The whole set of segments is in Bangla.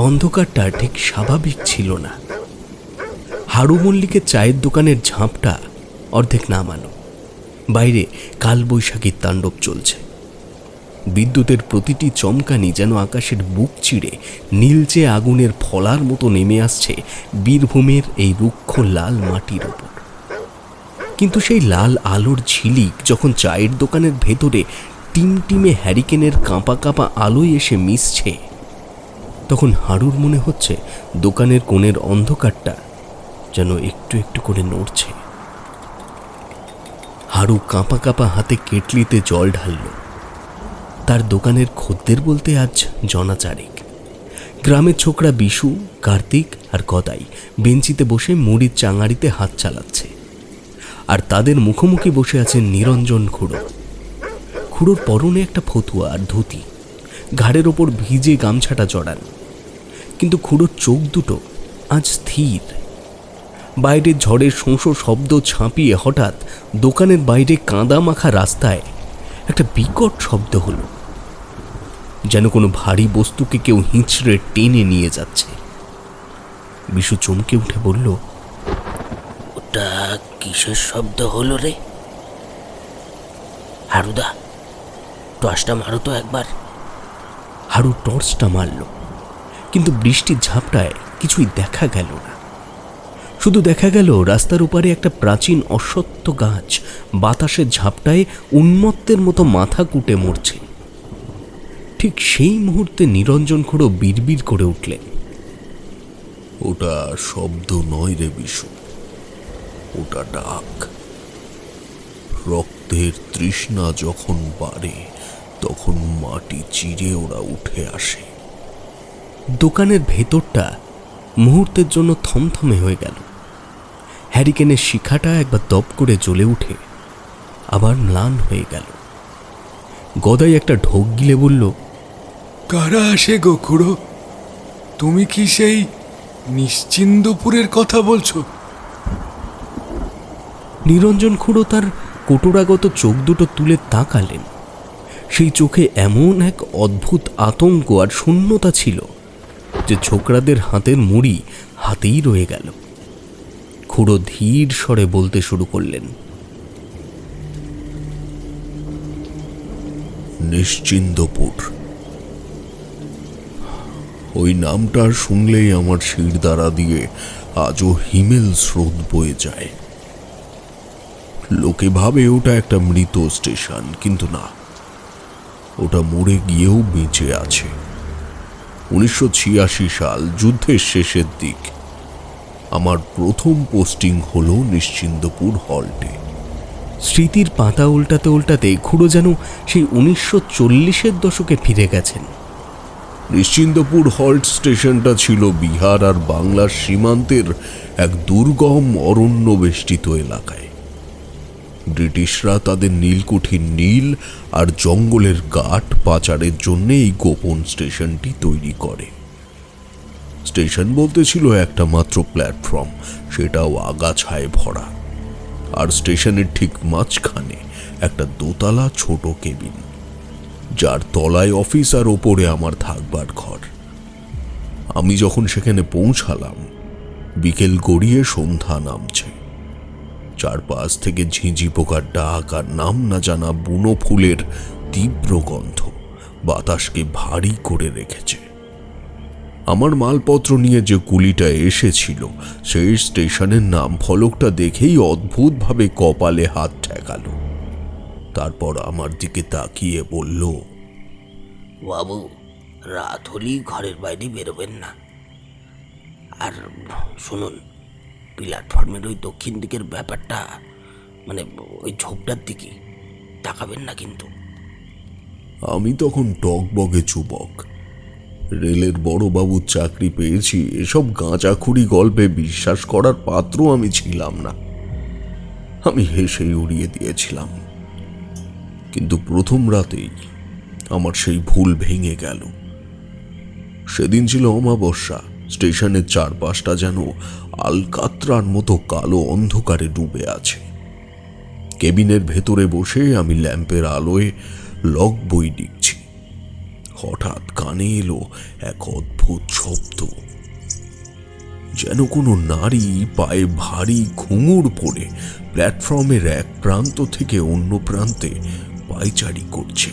অন্ধকারটা ঠিক স্বাভাবিক ছিল না। হাড়ু মল্লিকের চায়ের দোকানের ঝাঁপটা অর্ধেক নামানো, বাইরে কালবৈশাখীর তাণ্ডব চলছে। বিদ্যুতের প্রতিটি চমকানি যেন আকাশের বুক চিড়ে নীলচে আগুনের ফলার মতো নেমে আসছে বীরভূমের এই রুক্ষ লাল মাটির ওপর। কিন্তু সেই লাল আলোর ঝিলিক যখন চায়ের দোকানের ভেতরে টিমটিমে হ্যারিকেনের কাঁপা কাঁপা আলোয় এসে মিশছে, তখন হাড়ুর মনে হচ্ছে দোকানের কোণের অন্ধকারটা যেন একটু একটু করে নড়ছে। হাড়ু কাঁপা কাঁপা হাতে কেটলিতে জল ঢালল। তার দোকানের খদ্দের বলতে আজ জনাচারেক। গ্রামের ছোকরা বিশু, কার্তিক আর গদাই বেঞ্চিতে বসে মুড়ির চাঙাড়িতে হাত চালাচ্ছে, আর তাদের মুখোমুখি বসে আছেন নিরঞ্জন খুড়ো। খুড়োর পরনে একটা ফতুয়া আর ধুতি, ঘাড়ের ওপর ভিজে গামছাটা জড়ানো, কিন্তু খুড়োর চোখ দুটো আজ স্থির। বাইরের ঝড়ের শোঁসো শব্দ ছাপিয়ে হঠাৎ দোকানের বাইরে কাঁদা মাখা রাস্তায় একটা বিকট শব্দ হলো, যেন কোনো ভারী বস্তুকে কেউ হিঁচড়ে টেনে নিয়ে যাচ্ছে। বিশু চমকে উঠে বলল, ওটা কিসের শব্দ হলো রে? হারুদা, টর্চটা মারো তো একবার। হাড়ু টর্চটা মারল, কিন্তু বৃষ্টির ঝাপটায় কিছুই দেখা গেল না। শুধু দেখা গেল রাস্তার ওপারে একটা প্রাচীন অশ্বত্থ গাছ বাতাসের ঝাপটায় উন্মত্তের মতো মাথা কুটে মরছে। ঠিক সেই মুহূর্তে নিরঞ্জন খুড়ো বিড়বিড় করে উঠলেন, ওটা শব্দ নয় রে বিশু, ওটা ডাক। রক্তের তৃষ্ণা যখন বাড়ে তখন মাটি চিরে ওরা উঠে আসে। দোকানের ভেতরটা মুহূর্তের জন্য থমথমে হয়ে গেল। হ্যারিকেনের শিখাটা একবার দপ করে জ্বলে উঠে আবার ম্লান হয়ে গেল। গদাই একটা ঢোক গিলে বলল, কারা আসে গো খুড়ো? তুমি কি সেই নিশ্চিন্দপুরের কথা বলছো? নিরঞ্জন খুড়ো তার কোটরাগত চোখ দুটো তুলে তাকালেন। সেই চোখে এমন এক অদ্ভুত আতঙ্ক আর শূন্যতা ছিল যে ছোকরাদের হাতের মুড়ি হাতেই রয়ে গেল। খুড়ো ধীর স্বরে বলতে শুরু করলেন, নিশ্চিন্দপুর, ওই নামটা শুনলেই আমার শিরদাঁড়া দিয়ে আজও হিমেল স্রোত বয়ে যায়। লোকে ভাবে ওটা একটা মৃত স্টেশন, কিন্তু না, ওটা মরে গিয়েও বেঁচে আছে। 1986 সাল, যুদ্ধের শেষের দিক, আমার প্রথম পোস্টিং হলো নিশ্চিন্দপুর হল্টে। স্মৃতির পাতা উল্টাতে উল্টাতে খুড়ো যেন সেই 1940-এর দশকে ফিরে গেছেন। নিশ্চিন্দপুর হল্ট স্টেশনটা ছিল বিহার আর বাংলার সীমান্তের এক দুর্গম অরণ্য বেষ্টিত এলাকায়। ব্রিটিশরা তাদের নীলকুঠির নীল আর জঙ্গলের কাঠ পাচারের জন্য এই গোপন স্টেশনটি তৈরি করে। স্টেশন বলতে ছিল একটা মাত্র প্ল্যাটফর্ম, সেটাও আগাছায় ভরা, আর স্টেশনের ঠিক মাঝখানে একটা দোতলা ছোট কেবিন, যার তলায় অফিস আর ওপরে আমার থাকবার ঘর। আমি যখন সেখানে পৌঁছালাম, বিকেল গড়িয়ে সন্ধ্যা নামছে। চারপাশ থেকে ঝিঁঝি পোকার ডাক আর নাম না জানা বুনো ফুলের তীব্র গন্ধ বাতাসকে ভারী করে রেখেছে। আমার মালপত্র নিয়ে যে কুলিটা এসেছিল সেই স্টেশনের নাম ফলকটা দেখেই অদ্ভুতভাবে কপালে হাত ঠেকালো। তারপর আমার দিকে তাকিয়ে বলল, বাবু, রাত হলেই ঘরের বাইরে বেরোবেন না। আর শুনুন, প্ল্যাটফর্মের ওই দক্ষিণ দিকের ব্যাপারটা, মানে ওই ঝোপটার দিকে তাকাবেন না কিন্তু। আমি তখন টকবগে চুবক। রেলের বড়বাবুর চাকরি পেয়েছি, এসব গাঁজাখুরি গল্পে বিশ্বাস করার পাত্র আমি ছিলাম না। আমি হেসেই উড়িয়ে দিয়েছিলাম। কিন্তু প্রথম রাতেই আমার সেই ভুল ভেঙে গেল। সেদিন ছিল অমাবস্যা। স্টেশনের চারপাশটা যেন আলকাত্রার মতো কালো অন্ধকারে ডুবে আছে। কেবিনের ভেতরে বসে আমি ল্যাম্পের আলোয় লগ বই লিখছি। হঠাৎ কানে এলো এক অদ্ভুত শব্দ, যেন কোনো নারী পায়ে ভারী ঘুঙুর পরে প্ল্যাটফর্মের এক প্রান্ত থেকে অন্য প্রান্তে পায়চারি করছে।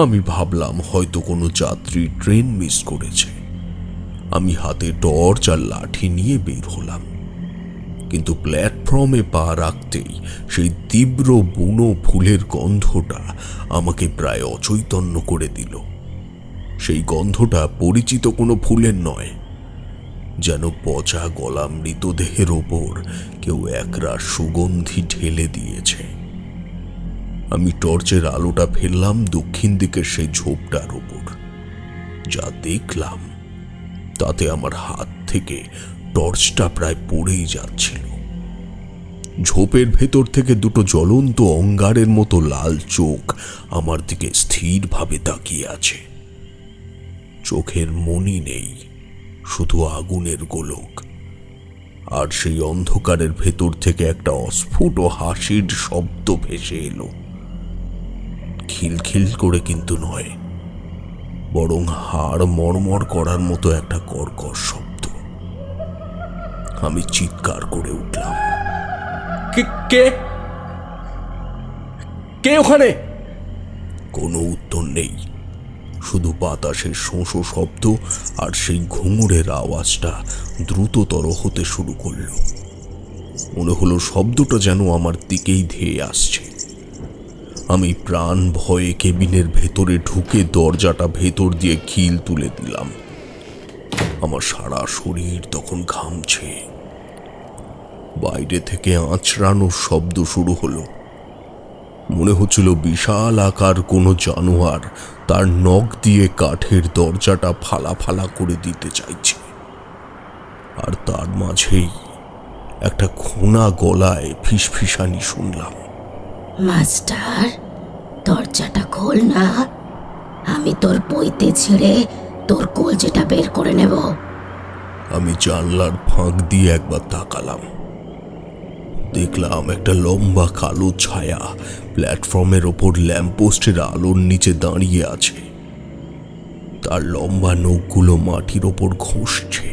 আমি ভাবলাম হয়তো কোনো যাত্রী ট্রেন মিস করেছে। আমি হাতে টর্চ আর লাঠি নিয়ে বের হলাম, কিন্তু প্ল্যাটফর্মে পা রাখতেই সেই তীব্র বুনো ফুলের গন্ধটা আমাকে প্রায় অচৈতন্য করে দিল। সেই গন্ধটা পরিচিত কোনো ফুলের নয়, যেন পচা গলা মৃতদেহের ওপর কেউ একরাশ সুগন্ধি ঢেলে দিয়েছে। আমি টর্চের আলোটা ফেললাম দক্ষিণ দিকের সেই ঝোপটার ওপর। যা দেখলাম তাতে আমার হাত থেকে টর্চটা প্রায় পড়েই যাচ্ছিল। ঝোপের ভেতর থেকে দুটো জ্বলন্ত অঙ্গারের মতো লাল চোখ আমার দিকে স্থিরভাবে তাকিয়ে আছে। চোখের মনি নেই, শুধু আগুনের গোলক। আর সেই অন্ধকারের ভেতর থেকে একটা অস্ফুট হাসির শব্দ ভেসে এলো। খিলখিল করে কিন্তু নয়, বরং হাড় মড়মড় করার মতো একটা কর্কশ শব্দ। আমি চিৎকার করে উঠলাম, কে কে ওখানে? কোনো উত্তর নেই, শুধু বাতাসের শোঁশো শব্দ আর সেই ঘুঙুরের আওয়াজটা দ্রুততর হতে শুরু করলো। মনে হলো শব্দটা যেন আমার দিকেই ধেয়ে আসছে। আমি প্রাণ ভয়ে কেবিনের ভেতরে ঢুকে দরজাটা ভেতর দিয়ে খিল তুলে দিলাম। আমার সারা শরীর তখন ঘামছে। বাইরে থেকে আঁচড়ানোর শব্দ শুরু হলো। মনে হচ্ছিল বিশাল আকার কোনো জানোয়ার তার নখ দিয়ে কাঠের দরজাটা ফালা ফালা করে দিতে চাইছে। আর তার মাঝেই একটা খোনা গলায় ফিসফিসানি শুনলাম, মাস্টার, দরজাটা খোল না, আমি তোর বইতে ছিঁড়ে তোর কলজেটা বের করে নেব। আমি জানলার ফাঁক দিয়ে একবার তাকালাম। দেখলাম একটা লম্বা কালো ছায়া প্ল্যাটফর্মের ওপর ল্যাম্পপোস্টের আলোর নিচে দাঁড়িয়ে আছে। তার লম্বা নখগুলো মাটির ওপর ঘষছে।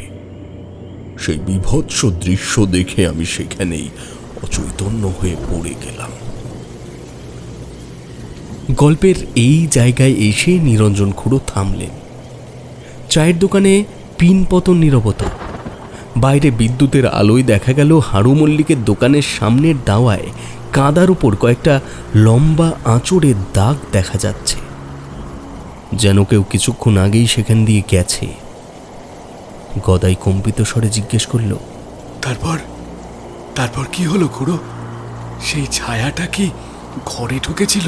সেই বীভৎস দৃশ্য দেখে আমি সেখানেই অচৈতন্য হয়ে পড়ে গেলাম। গল্পের এই জায়গায় এসে নিরঞ্জন খুড়ো থামলেন। চায়ের দোকানে পিনপতন নীরবতা। বাইরে বিদ্যুতের আলোয় দেখা গেল হাড়ু মল্লিকের দোকানের সামনের দাওয়ায় কাদার উপর কয়েকটা লম্বা আঁচড়ের দাগ দেখা যাচ্ছে, যেন কেউ কিছুক্ষণ আগেই সেখান দিয়ে গেছে। গদাই কম্পিত স্বরে জিজ্ঞেস করল, তারপর কি হলো খুড়ো? সেই ছায়াটা কি ঘরে ঢুকেছিল?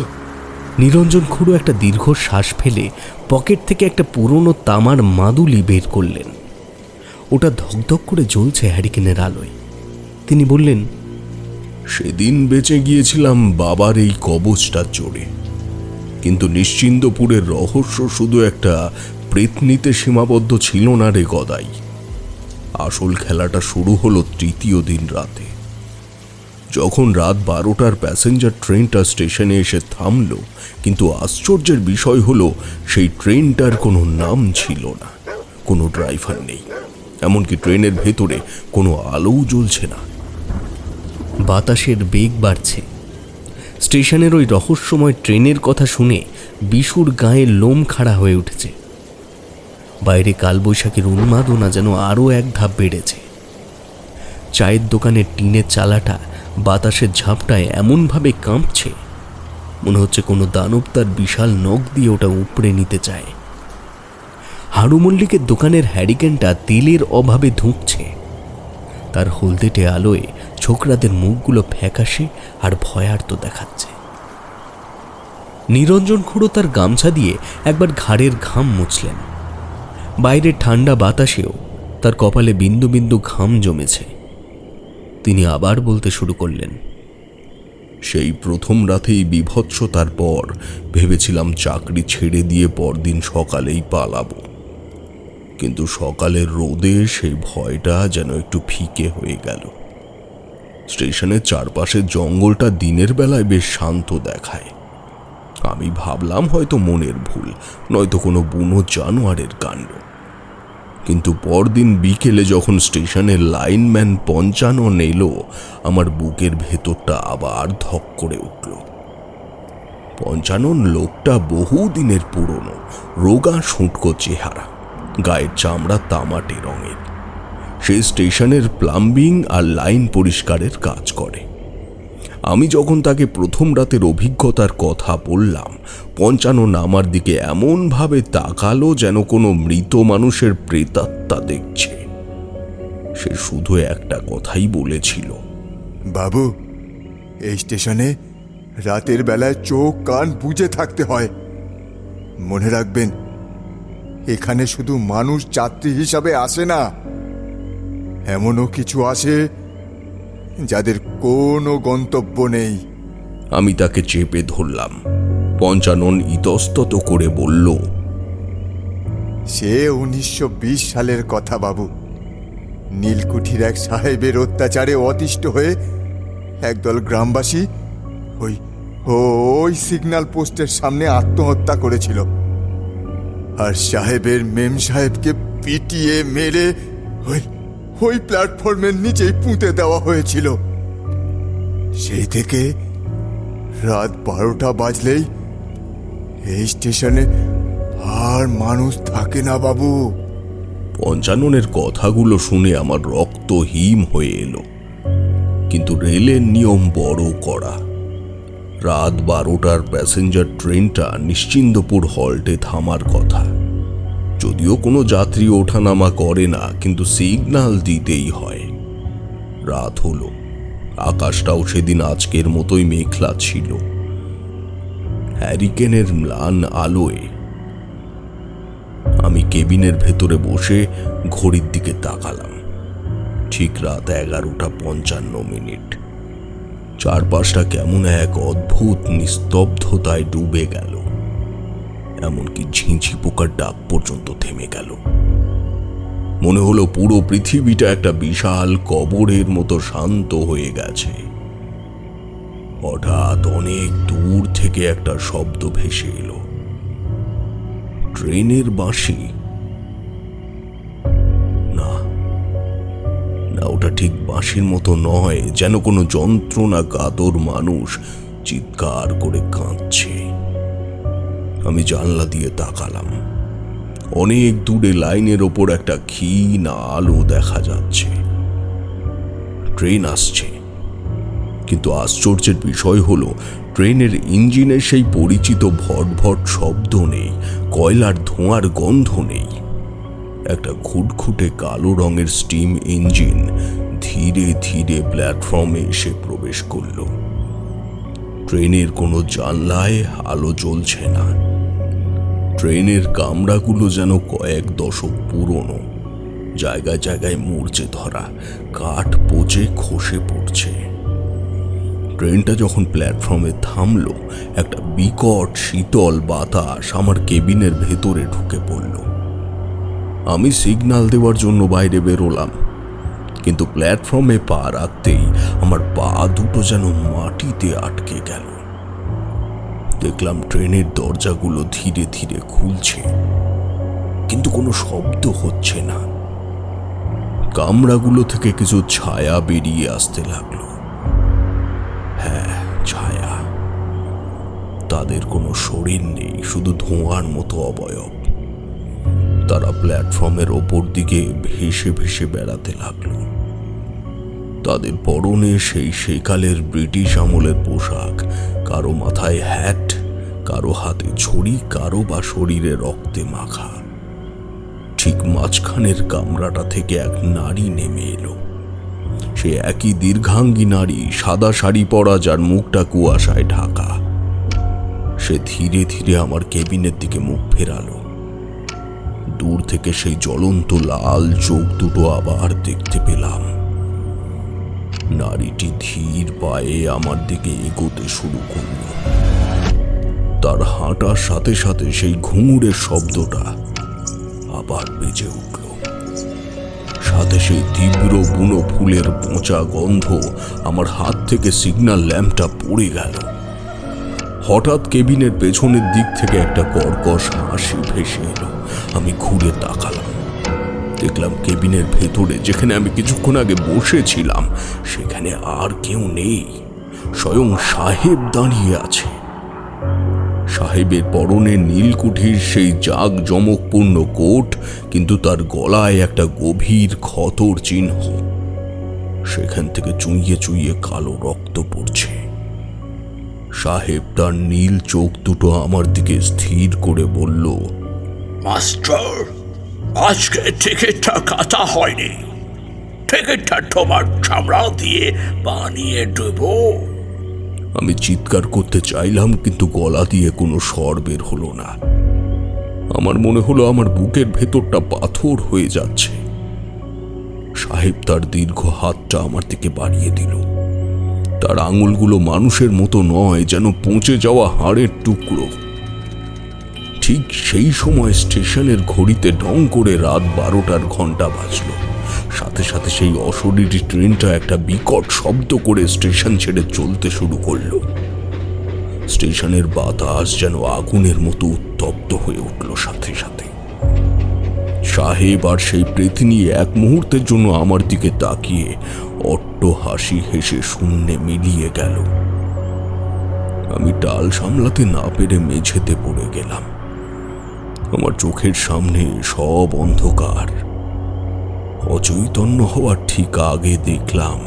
নিরঞ্জন খুড়ো একটা দীর্ঘ শ্বাস ফেলে পকেট থেকে একটা পুরনো তামার মাদুলি বের করলেন। ওটা ধকধক করে জ্বলছে হ্যারিকেনের আলোয়। তিনি বললেন, সেদিন বেঁচে গিয়েছিলাম বাবার এই কবচটার জোরে, কিন্তু নিশ্চিন্দপুরের রহস্য শুধু একটা প্রেতনীতে সীমাবদ্ধ ছিল না রে গদাই। আসল খেলাটা শুরু হলো তৃতীয় দিন রাতে, যখন রাত 12টার প্যাসেঞ্জার ট্রেনটা স্টেশনে এসে থামল। কিন্তু আশ্চর্যের বিষয় হলো সেই ট্রেনটার কোনো নাম ছিল না, কোনো ড্রাইভার নেই, এমনকি ট্রেনের ভেতরে কোনো আলোও জ্বলছে না। বাতাসের বেগ বাড়ছে। স্টেশনের ওই রহস্যময় ট্রেনের কথা শুনে বিশুর গায়ে লোম খাড়া হয়ে উঠেছে। বাইরে কালবৈশাখীর উন্মাদনা যেন আরও এক ধাপ বেড়েছে। চায়ের দোকানের টিনের চালাটা বাতাসের ঝাপটায় এমনভাবে কাঁপছে, মনে হচ্ছে কোনো দানব তার বিশাল নখ দিয়ে ওটা উপড়ে নিতে চায়। হাড়ু মল্লিকের দোকানের হ্যারিকেনটা তেলের অভাবে ধুঁকছে। তার হলদেটে আলোয় ছোকরাদের মুখগুলো ফ্যাকাশে আর ভয়ার্ত দেখাচ্ছে। নিরঞ্জন খুড়ো তার গামছা দিয়ে একবার ঘাড়ের ঘাম মুছলেন। বাইরের ঠান্ডা বাতাসেও তার কপালে বিন্দু বিন্দু ঘাম জমেছে। তিনি আবার বলতে শুরু করলেন, সেই প্রথম রাতেই বিভৎসতার পর ভেবেছিলাম চাকরি ছেড়ে দিয়ে পরদিন সকালেই পালাবো, কিন্তু সকালের রোদে সেই ভয়টা যেন একটু ফিকে হয়ে গেল। স্টেশনের চারপাশের জঙ্গলটা দিনের বেলায় বেশ শান্ত দেখায়, আমি ভাবলাম হয়তো মনের ভুল, নয়তো কোনো বুনো জানোয়ারের কাণ্ড। কিন্তু পরদিন বিকেলে যখন স্টেশনের লাইনম্যান পঞ্চানন এলো, আমার বুকের ভেতরটা আবার ধক করে উঠল। পঞ্চানন লোকটা বহুদিনের পুরনো, রোগা শুঁটকো চেহারা, গায়ের চামড়া তামাটে রঙের। সে স্টেশনের প্লাম্বিং আর লাইন পরিষ্কারের কাজ করে। আমি যখন তাকে প্রথম রাতের অভিজ্ঞতার কথা বললাম, পঞ্চানন আমার দিকে এমনভাবে তাকালো যেন কোনো মৃত মানুষের প্রেতাত্মা দেখছে। সে শুধু একটা কথাই বলেছিল, বাবু, এই স্টেশনে রাতের বেলায় চোখ কান বুজে থাকতে হয়। মনে রাখবেন, এখানে শুধু মানুষ যাত্রী হিসাবে আসে না, এমনও কিছু আসে যাদের কোনো গন্তব্য নেই। আমি তাকে চেপে ধরলাম। পঞ্চানন ইতস্তত করে বলল, সে 1920 সালের কথা বাবু। নীলকুঠির এক সাহেবের অত্যাচারে অতিষ্ঠ হয়ে একদল গ্রামবাসী ওই সিগন্যাল পোস্টের সামনে আত্মহত্যা করেছিল। আর সাহেবের মেম সাহেবকে পিটিয়ে মেরে ওই প্ল্যাটফর্মের নিচেই পুঁতে দেওয়া হয়েছিল। সেই থেকে রাত 12টা বাজলেই এই স্টেশনে আর মানুষ থাকে না বাবু। পঞ্চাননের কথাগুলো শুনে আমার রক্ত হিম হয়ে এলো। কিন্তু রেলের নিয়ম বড় কড়া। রাত 12টার প্যাসেঞ্জার ট্রেনটা নিশ্চিন্দপুর হল্টে থামার কথা। যদিও কোনো যাত্রী ওঠানামা করে না, কিন্তু সিগন্যাল দিতেই হয়। রাত হলো, আকাশটাও সেদিন আজকের মতোই মেঘলা ছিল। হ্যারিকেনের ম্লান আলোয় আমি কেবিনের ভেতরে বসে ঘড়ির দিকে তাকালাম। ঠিক রাত 11:55। চারপাশটা কেমন এক অদ্ভুত নিস্তব্ধতায় ডুবে গেল। এমনকি ঝিঁঝি পোকার ডাক পর্যন্ত থেমে গেল। মনে হলো পুরো পৃথিবীটা একটা বিশাল কবরের মতো শান্ত হয়ে গেছে। হঠাৎ অনেক দূর থেকে একটা শব্দ ভেসে এলো। ট্রেনের বাঁশি? না, ওটা ঠিক বাঁশির মতো নয়, যেন কোনো যন্ত্রণা কাতর মানুষ চিৎকার করে কাঁদছে। আমি জানলা দিয়ে তাকালাম। অনেক দূরে লাইনের ওপর একটা ক্ষীণ আলো দেখা যাচ্ছে। ট্রেন আসছে, কিন্তু আশ্চর্যের বিষয় হলো ট্রেনের ইঞ্জিনে সেই পরিচিত ভটভট শব্দ নেই, কয়লার ধোঁয়ার গন্ধ নেই। একটা ঘুটঘুটে কালো রঙের স্টিম ইঞ্জিন ধীরে ধীরে প্ল্যাটফর্মে এসে প্রবেশ করল। ট্রেনের কোনো জানলায় আলো জ্বলছে না। ট্রেনের কামরাগুলো যেন কয়েক দশক পুরনো, জায়গায় জায়গায় মরচে ধরা, কাঠ পচে খসে পড়ছে। ট্রেনটা যখন প্ল্যাটফর্মে থামলো, একটা বিকট শীতল বাতাস আমার কেবিনের ভেতরে ঢুকে পড়ল। আমি সিগন্যাল দেওয়ার জন্য বাইরে বেরোলাম, কিন্তু প্ল্যাটফর্মে পা রাখতেই আমার পা দুটো যেন মাটিতে আটকে গেল। দেখলাম ট্রেনের দরজাগুলো ধীরে ধীরে খুলছে, কিন্তু কোনো শব্দ হচ্ছে না। কামরাগুলো থেকে কিছু ছায়া বেরিয়ে আসতে লাগলো। হ্যাঁ, ছায়া। তাদের কোনো শরীর নেই, শুধু ধোঁয়ার মতো অবয়ব। তারা প্ল্যাটফর্মের ওপর দিকে ভেসে ভেসে বেড়াতে লাগলো। তাদের পরনে সেই সেকালের ব্রিটিশ আমলের পোশাক, কারো মাথায় হ্যাট, কারো হাতে ছড়ি, কারো বা শরীরে রক্তে মাখা। ঠিক মাঝখানের কামরাটা থেকে এক নারী নেমে এলো। সে একই দীর্ঘাঙ্গী নারী, সাদা শাড়ি পরা, যার মুখটা কুয়াশায় ঢাকা। সে ধীরে ধীরে আমার কেবিনের দিকে মুখ ফেরালো। দূর থেকে সেই জ্বলন্ত লাল চোখ দুটো আবার দেখতে পেলাম। নারীটি ধীর পায়ে আমার দিকে এগোতে শুরু করল। তার হাঁটার সাথে সাথে সেই ঘুঙুরের শব্দটা আবার বেজে উঠল। সাথে সেই তীব্র বুনো ফুলের পচা গন্ধ। আমার হাত থেকে সিগন্যাল ল্যাম্পটা পড়ে গেল। হঠাৎ কেবিনের পেছনের দিক থেকে একটা কর্কশ হাসি ভেসে এলো। আমি ঘুরে তাকালাম, দেখলাম কেবিনের ভেতরে, যেখানে আমি কিছুক্ষণ আগে বসেছিলাম, সেখানে আর কেউ নেই। স্বয়ং সাহেব দাঁড়িয়ে আছে। সাহেবের পরনে নীলকুঠির সেই জাঁকজমকপূর্ণ কোট, কিন্তু তার গলায় একটা গভীর ক্ষতর চিহ্ন। সেখান থেকে চুইয়ে চুইয়ে কালো রক্ত পড়ছে। সাহেব তার নীল চোখ দুটো আমার দিকে স্থির করে বলল, মাস্টার, আজকে টিকিটটা কাটা হয়নি। টিকিটটা তোমার চামড়া দিয়ে বানিয়ে দেবো। আমি চিৎকার করতে চাইলাম, কিন্তু গলা দিয়ে কোনো স্বর বের হলো না। আমার মনে হলো আমার বুকের ভেতরটা পাথর হয়ে যাচ্ছে। সাহেব তার দীর্ঘ হাতটা আমার দিকে বাড়িয়ে দিল। তার আঙুলগুলো মানুষের মতো নয়, যেন পচে যাওয়া হাড়ের টুকরো। ঠিক সেই সময় স্টেশনের ঘড়িতে ঢং করে রাত 12টার ঘন্টা বাজলো। সাথে সাথে সেই অশরীরী ট্রেনটা একটা বিকট শব্দ করে স্টেশন ছেড়ে চলতে শুরু করলো। স্টেশনের বাতাস যেন আগুনের মতো উত্তপ্ত হয়ে উঠল সাথে সাথে। সাহেব আর সেই প্রেতিনী এক মুহূর্তের জন্য আমার দিকে তাকিয়ে অট্ট হাসি হেসে শূন্যে মিলিয়ে গেল। আমি টাল সামলাতে না পেরে মেঝেতে পড়ে গেলাম। আমার চোখের সামনে সব অন্ধকার। অচৈতন্য হওয়ার ঠিক আগে দেখলাম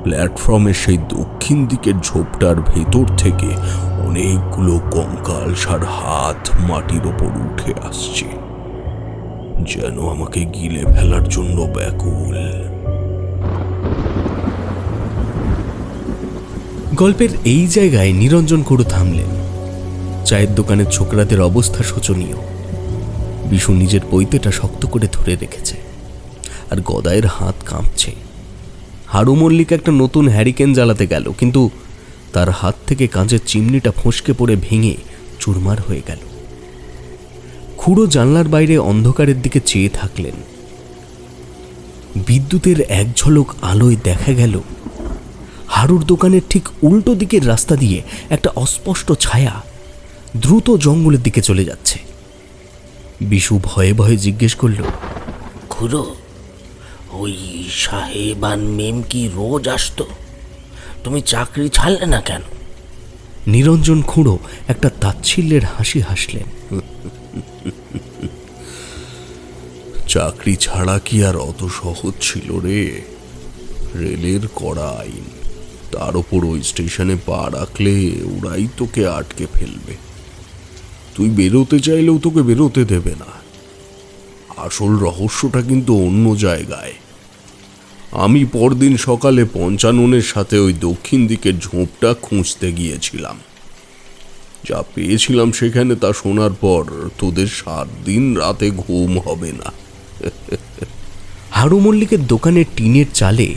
প্ল্যাটফর্মের সেই দক্ষিণ দিকের ঝোপটার ভেতর থেকে অনেকগুলো কঙ্কালসার হাত মাটির ওপর উঠে আসছে, যেন আমাকে গিলে ফেলার জন্য ব্যাকুল। গল্পের এই জায়গায় নিরঞ্জন খুড়ো থামলেন। চায়ের দোকানের ছোকরাদের অবস্থা শোচনীয়। বিশু নিজের পৈতেটা শক্ত করে ধরে রেখেছে, আর গদায়ের হাত কাঁপছে। হাড়ু মল্লিক একটা নতুন হ্যারিকেন জ্বালাতে গেল, কিন্তু তার হাত থেকে কাঁচের চিমনিটা ফসকে পড়ে ভেঙে চুরমার হয়ে গেল। খুড়ো জানলার বাইরে অন্ধকারের দিকে চেয়ে থাকলেন। বিদ্যুতের এক ঝলক আলোয় দেখা গেল হাড়ুর দোকানের ঠিক উল্টো দিকের রাস্তা দিয়ে একটা অস্পষ্ট ছায়া দ্রুত জঙ্গলের দিকে চলে যাচ্ছে। বিশু ভয়ে ভয়ে জিজ্ঞেস করল, খুড়ো, ওই সাহেব আর মেম কি রোজ আসতো? তুমি চাকরি ছাড়লে না কেন? নিরঞ্জন খুড়ো একটা তাচ্ছিল্যের হাসি হাসলেন। চাকরি ছাড়া কি আর অত সহজ ছিল রে? রেলের কড়া আইন, তার উপর ওই স্টেশনে পা রাখলে ওরাই তোকে আটকে ফেলবে। তুই বেরোতে চাইলেও তোকে বেরোতে দেবে না। আসল রহস্যটা কিন্তু অন্য জায়গায়। আমি পরদিন সকালে পঞ্চাননের সাথে ওই দক্ষিণ দিকের ঝোপটা খুঁজতে গিয়েছিলাম। যা পেয়েছিলাম সেখানে তা শোনার পর তোদের 7 দিন রাতে ঘুম হবে না। হাড়ু মল্লিকের দোকানের টিনের চালে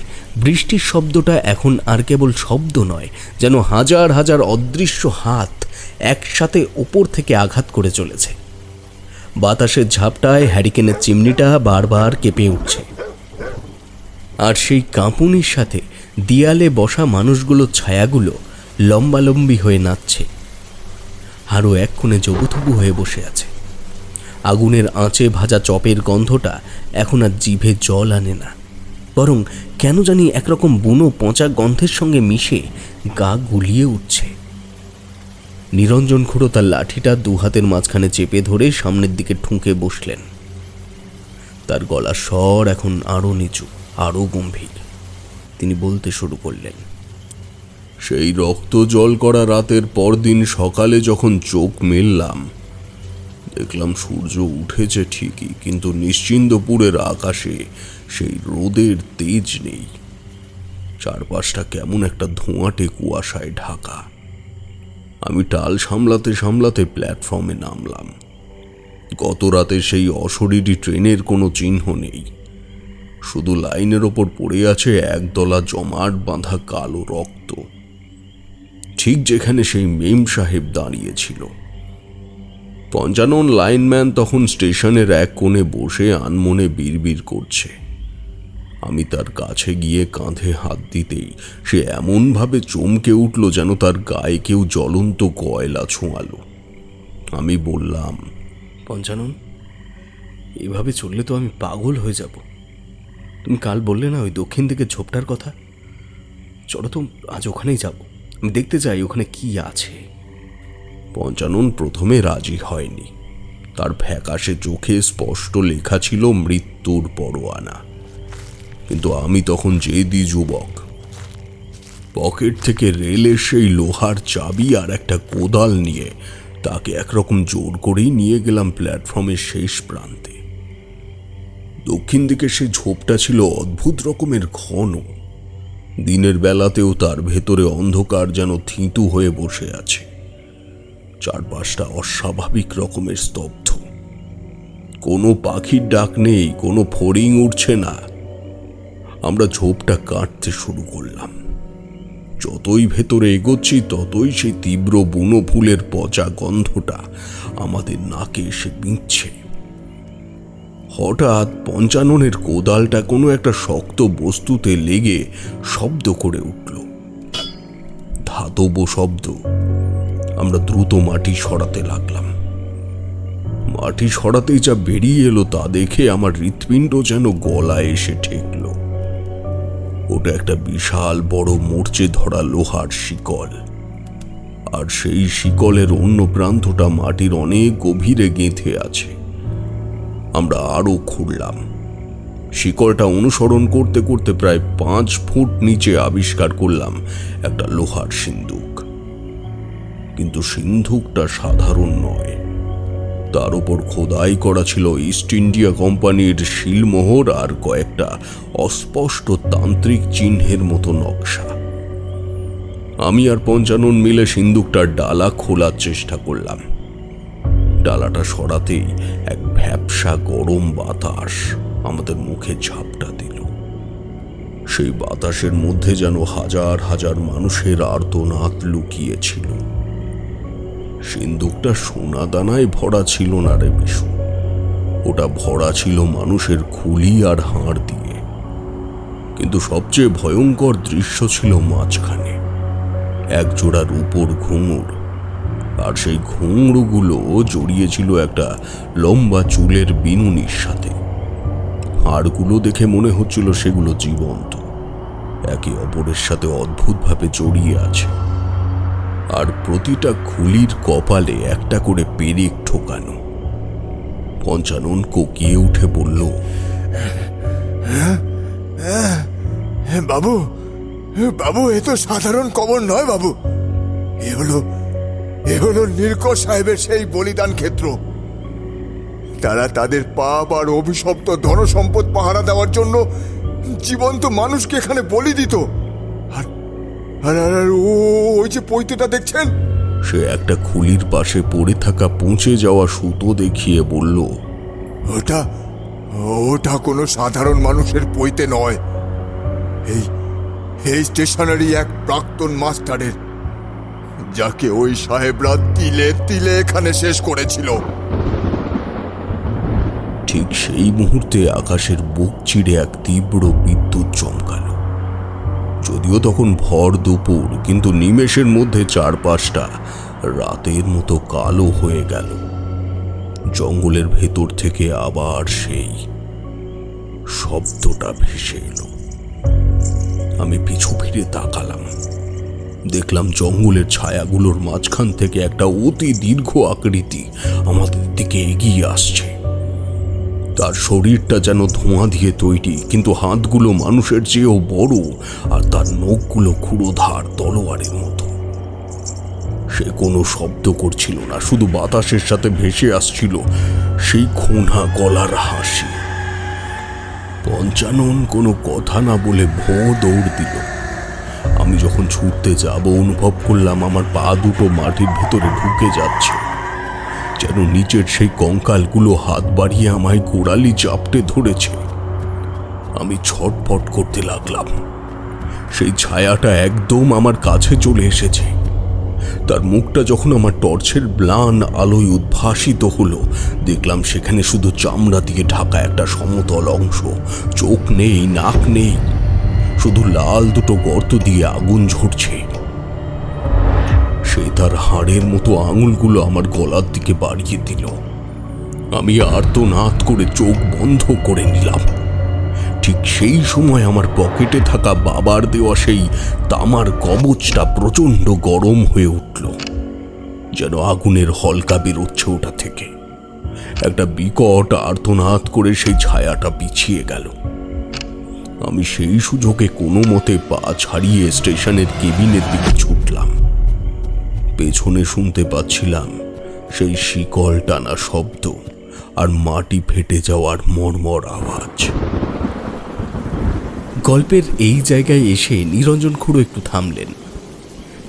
বৃষ্টির শব্দটা এখন আর কেবল শব্দ নয়, যেন হাজার হাজার অদৃশ্য হাত একসাথে ওপর থেকে আঘাত করে চলেছে। বাতাসের ঝাপটায় হ্যারিকেনের চিমনিটা বারবার কেঁপে উঠছে, আর সেই কাঁপুনির সাথে দেয়ালে বসা মানুষগুলোর ছায়াগুলো লম্বালম্বি হয়ে নাচছে। হাড়ু এক কোণে জবুথবু হয়ে বসে আছে। আগুনের আঁচে ভাজা চপের গন্ধটা এখন আর জিভে জল আনে না, বরং কেন জানি একরকম বুনো পচা গন্ধের সঙ্গে মিশে গা গুলিয়ে উঠছে। নিরঞ্জন খুড়ো তার লাঠিটা 2 হাতের মাঝখানে চেপে ধরে সামনের দিকে ঠুঁকে বসলেন। তার গলার স্বর এখন আরো নিচু, আরো গম্ভীর। তিনি বলতে শুরু করলেন, সেই রক্ত জল করা রাতের পরদিন সকালে যখন চোখ মেললাম, দেখলাম সূর্য উঠেছে ঠিকই, কিন্তু নিশ্চিন্দপুরের আকাশে সেই রোদের তেজ নেই। চারপাশটা কেমন একটা ধোঁয়াটে কুয়াশায় ঢাকা। আমি টাল সামলাতে সামলাতে প্ল্যাটফর্মে নামলাম। গত রাতে সেই অশরীরী ট্রেনের কোনো চিহ্ন নেই, শুধু লাইনের ওপর পড়ে আছে একদলা জমাট বাঁধা কালো রক্ত, ঠিক যেখানে সেই মেম সাহেব দাঁড়িয়েছিল। পঞ্চানন লাইনম্যান তখন স্টেশনের এক কোণে বসে আনমনে বিড়বিড় করছে। আমি তার কাছে গিয়ে কাঁধে হাত দিতেই সে এমনভাবে চমকে উঠল যেন তার গায়ে কেউ জ্বলন্ত কয়লা ছোঁয়ালো। আমি বললাম, পঞ্চানন, এভাবে চললে তো আমি পাগল হয়ে যাব। তুমি কাল বললে না ওই দক্ষিণ দিকের ঝোপটার কথা? চলো তো আজ ওখানেই যাব, আমি দেখতে চাই ওখানে কি আছে। পঞ্চানন প্রথমে রাজি হয়নি। তার ফ্যাকাশে চোখে স্পষ্ট লেখা ছিল মৃত্যুর পরোয়ানা। কিন্তু আমি তখন জেদি যুবক। পকেট থেকে রেলের সেই লোহার চাবি আর একটা কোদাল নিয়ে তাকে একরকম জোর করেই নিয়ে গেলাম প্ল্যাটফর্মের শেষ প্রান্তে। দক্ষিণ দিকে সেই ঝোপটা ছিল অদ্ভুত রকমের ঘন। দিনের বেলাতেও তার ভেতরে অন্ধকার যেন থিতু হয়ে বসে আছে। চারপাশটা অস্বাভাবিক রকমের স্তব্ধ। কোনো পাখির ডাক নেই, কোনো ফড়িং উঠছে না। আমরা ঝোপটা কাটতে শুরু করলাম। যতই ভেতরে এগোচ্ছি ততই সেই তীব্র বুনো ফুলের পচা গন্ধটা আমাদের নাকে এসে বিঁধছে। হঠাৎ পঞ্চাননের কোদালটা কোনো একটা শক্ত বস্তুতে লেগে শব্দ করে উঠল, ধাতব শব্দ। আমরা দ্রুত মাটি সরাতে লাগলাম। মাটি সরাতেই যা বেরিয়ে এলো তা দেখে আমার হৃৎপিণ্ড যেন গলায় এসে ঠেকল। ওটা একটা বিশাল বড় মরচে ধরা লোহার শিকল, আর সেই শিকলের অন্য প্রান্তটা মাটির অনেক গভীরে গেঁথে আছে। আমরা আরো খুঁড়লাম। শিকলটা অনুসরণ করতে করতে প্রায় 5 ফুট নিচে আবিষ্কার করলাম একটা লোহার সিন্দুক। কিন্তু সিন্ধুকটা সাধারণ নয়। তার উপর খোদাই করা ছিল ইস্ট ইন্ডিয়া কোম্পানির শিলমোহর আর কয়েকটা অস্পষ্ট তান্ত্রিক চিহ্নের মতো নকশা। আমি আর পঞ্চানন মিলে সিন্দুকটার ডালা খোলার চেষ্টা করলাম। ডালাটা সরাতেই এক ভ্যাপসা গরম বাতাস আমাদের মুখে ঝাপটা দিল। সেই বাতাসের মধ্যে যেন হাজার হাজার মানুষের আর্তনাদ লুকিয়েছিল। সিন্দুকটা সোনা দানায় ভরা ছিল না রে বিশু, ওটা ভরা ছিল মানুষের খুলি আর হাড় দিয়ে। কিন্তু সবচেয়ে ভয়ঙ্কর দৃশ্য ছিল মাঝখানে এক জোড়া রূপোর ঘুঙুর, আর সেই ঘুঙুরগুলো জড়িয়েছিল একটা লম্বা চুলের বিনুনির সাথে। হাড়গুলো দেখে মনে হচ্ছিল সেগুলো জীবন্ত, একে অপরের সাথে অদ্ভুতভাবে জড়িয়ে আছে। আর প্রতিটা খুলির কপালে একটা করে পেরেক ঠোকানো। পঞ্চানন কোকিয়ে উঠে বলল, বাবু, বাবু, এ তো সাধারণ কবর নয় বাবু। এ হলো নীলকর সাহেবের সেই বলিদান ক্ষেত্র। তারা তাদের পাপ আর অভিশপ্ত ধনসম্পদ পাহারা দেওয়ার জন্য জীবন্ত মানুষকে এখানে বলি দিত। আর ওই যে পৈতেটা দেখছেন, সে একটা খুলির পাশে পড়ে থাকা পৌঁছে যাওয়া সুতো দেখিয়ে বলল, ওটা কোনো সাধারণ মানুষের পৈতে নয়। এই স্টেশনারি এক প্রাক্তন মাস্টারের, যাকে ওই সাহেবরা তিলে তিলে এখানে শেষ করেছিল। ঠিক সেই মুহূর্তে আকাশের বুক চিরে এক তীব্র বিদ্যুৎ চমকালো। যদিও তখন ভর দুপুর, কিন্তু নিমেষের মধ্যে চারপাশটা রাতের মতো কালো হয়ে গেল। জঙ্গলের ভেতর থেকে আবার সেই শব্দটা ভেসে এলো। আমি পিছু ফিরে তাকালাম। দেখলাম জঙ্গলের ছায়াগুলোর মাঝখান থেকে একটা অতি দীর্ঘ আকৃতি আমাদের দিকে এগিয়ে আসছে। তার শরীরটা যেন ধোঁয়া দিয়ে তৈরি, কিন্তু হাতগুলো মানুষের চেয়েও বড়, আর তার নখগুলো ক্ষুরোধার তলোয়ারের মতো। সে কোনো শব্দ করছিল না, শুধু বাতাসের সাথে ভেসে আসছিল সেই খোনা গলার হাসি। পঞ্চানন কোনো কথা না বলে ভোঁ দৌড় দিল। আমি যখন ছুটতে যাব অনুভব করলাম আমার পা দুটো মাটির ভেতরে ঢুকে যাচ্ছে, যেন নিচের সেই কঙ্কালগুলো হাত বাড়িয়ে আমায় গোড়ালি চাপটে ধরেছে। আমি ছটফট করতে লাগলাম। সেই ছায়াটা একদম আমার কাছে চলে এসেছে। তার মুখটা যখন আমার টর্চের ম্লান আলোয় উদ্ভাসিত হলো, দেখলাম সেখানে শুধু চামড়া দিয়ে ঢাকা একটা সমতল অংশ। চোখ নেই, নাক নেই, শুধু লাল দুটো গর্ত দিয়ে আগুন ঝরছে। সে তার হাড়ের মতো আঙুলগুলো আমার গলার দিকে বাড়িয়ে দিল। আমি আর্তনাদ করে চোখ বন্ধ করে নিলাম। ঠিক সেই সময় আমার পকেটে থাকা বাবার দেওয়া সেই তামার কবচটা প্রচণ্ড গরম হয়ে উঠল, যেন আগুনের হলকা বেরোচ্ছে ওটা থেকে। একটা বিকট আর্তনাদ করে সেই ছায়াটা পিছিয়ে গেল। আমি সেই সুযোগে কোনো মতে পা ছাড়িয়ে স্টেশনের কেবিনের দিকে ছুটলাম। পেছনে শুনতে পাচ্ছিলাম সেই শিকল টানা শব্দ আর মাটি ফেটে যাওয়ার মর্মর আওয়াজ। গল্পের এই জায়গায় এসে নিরঞ্জন খুড়ো একটু থামলেন।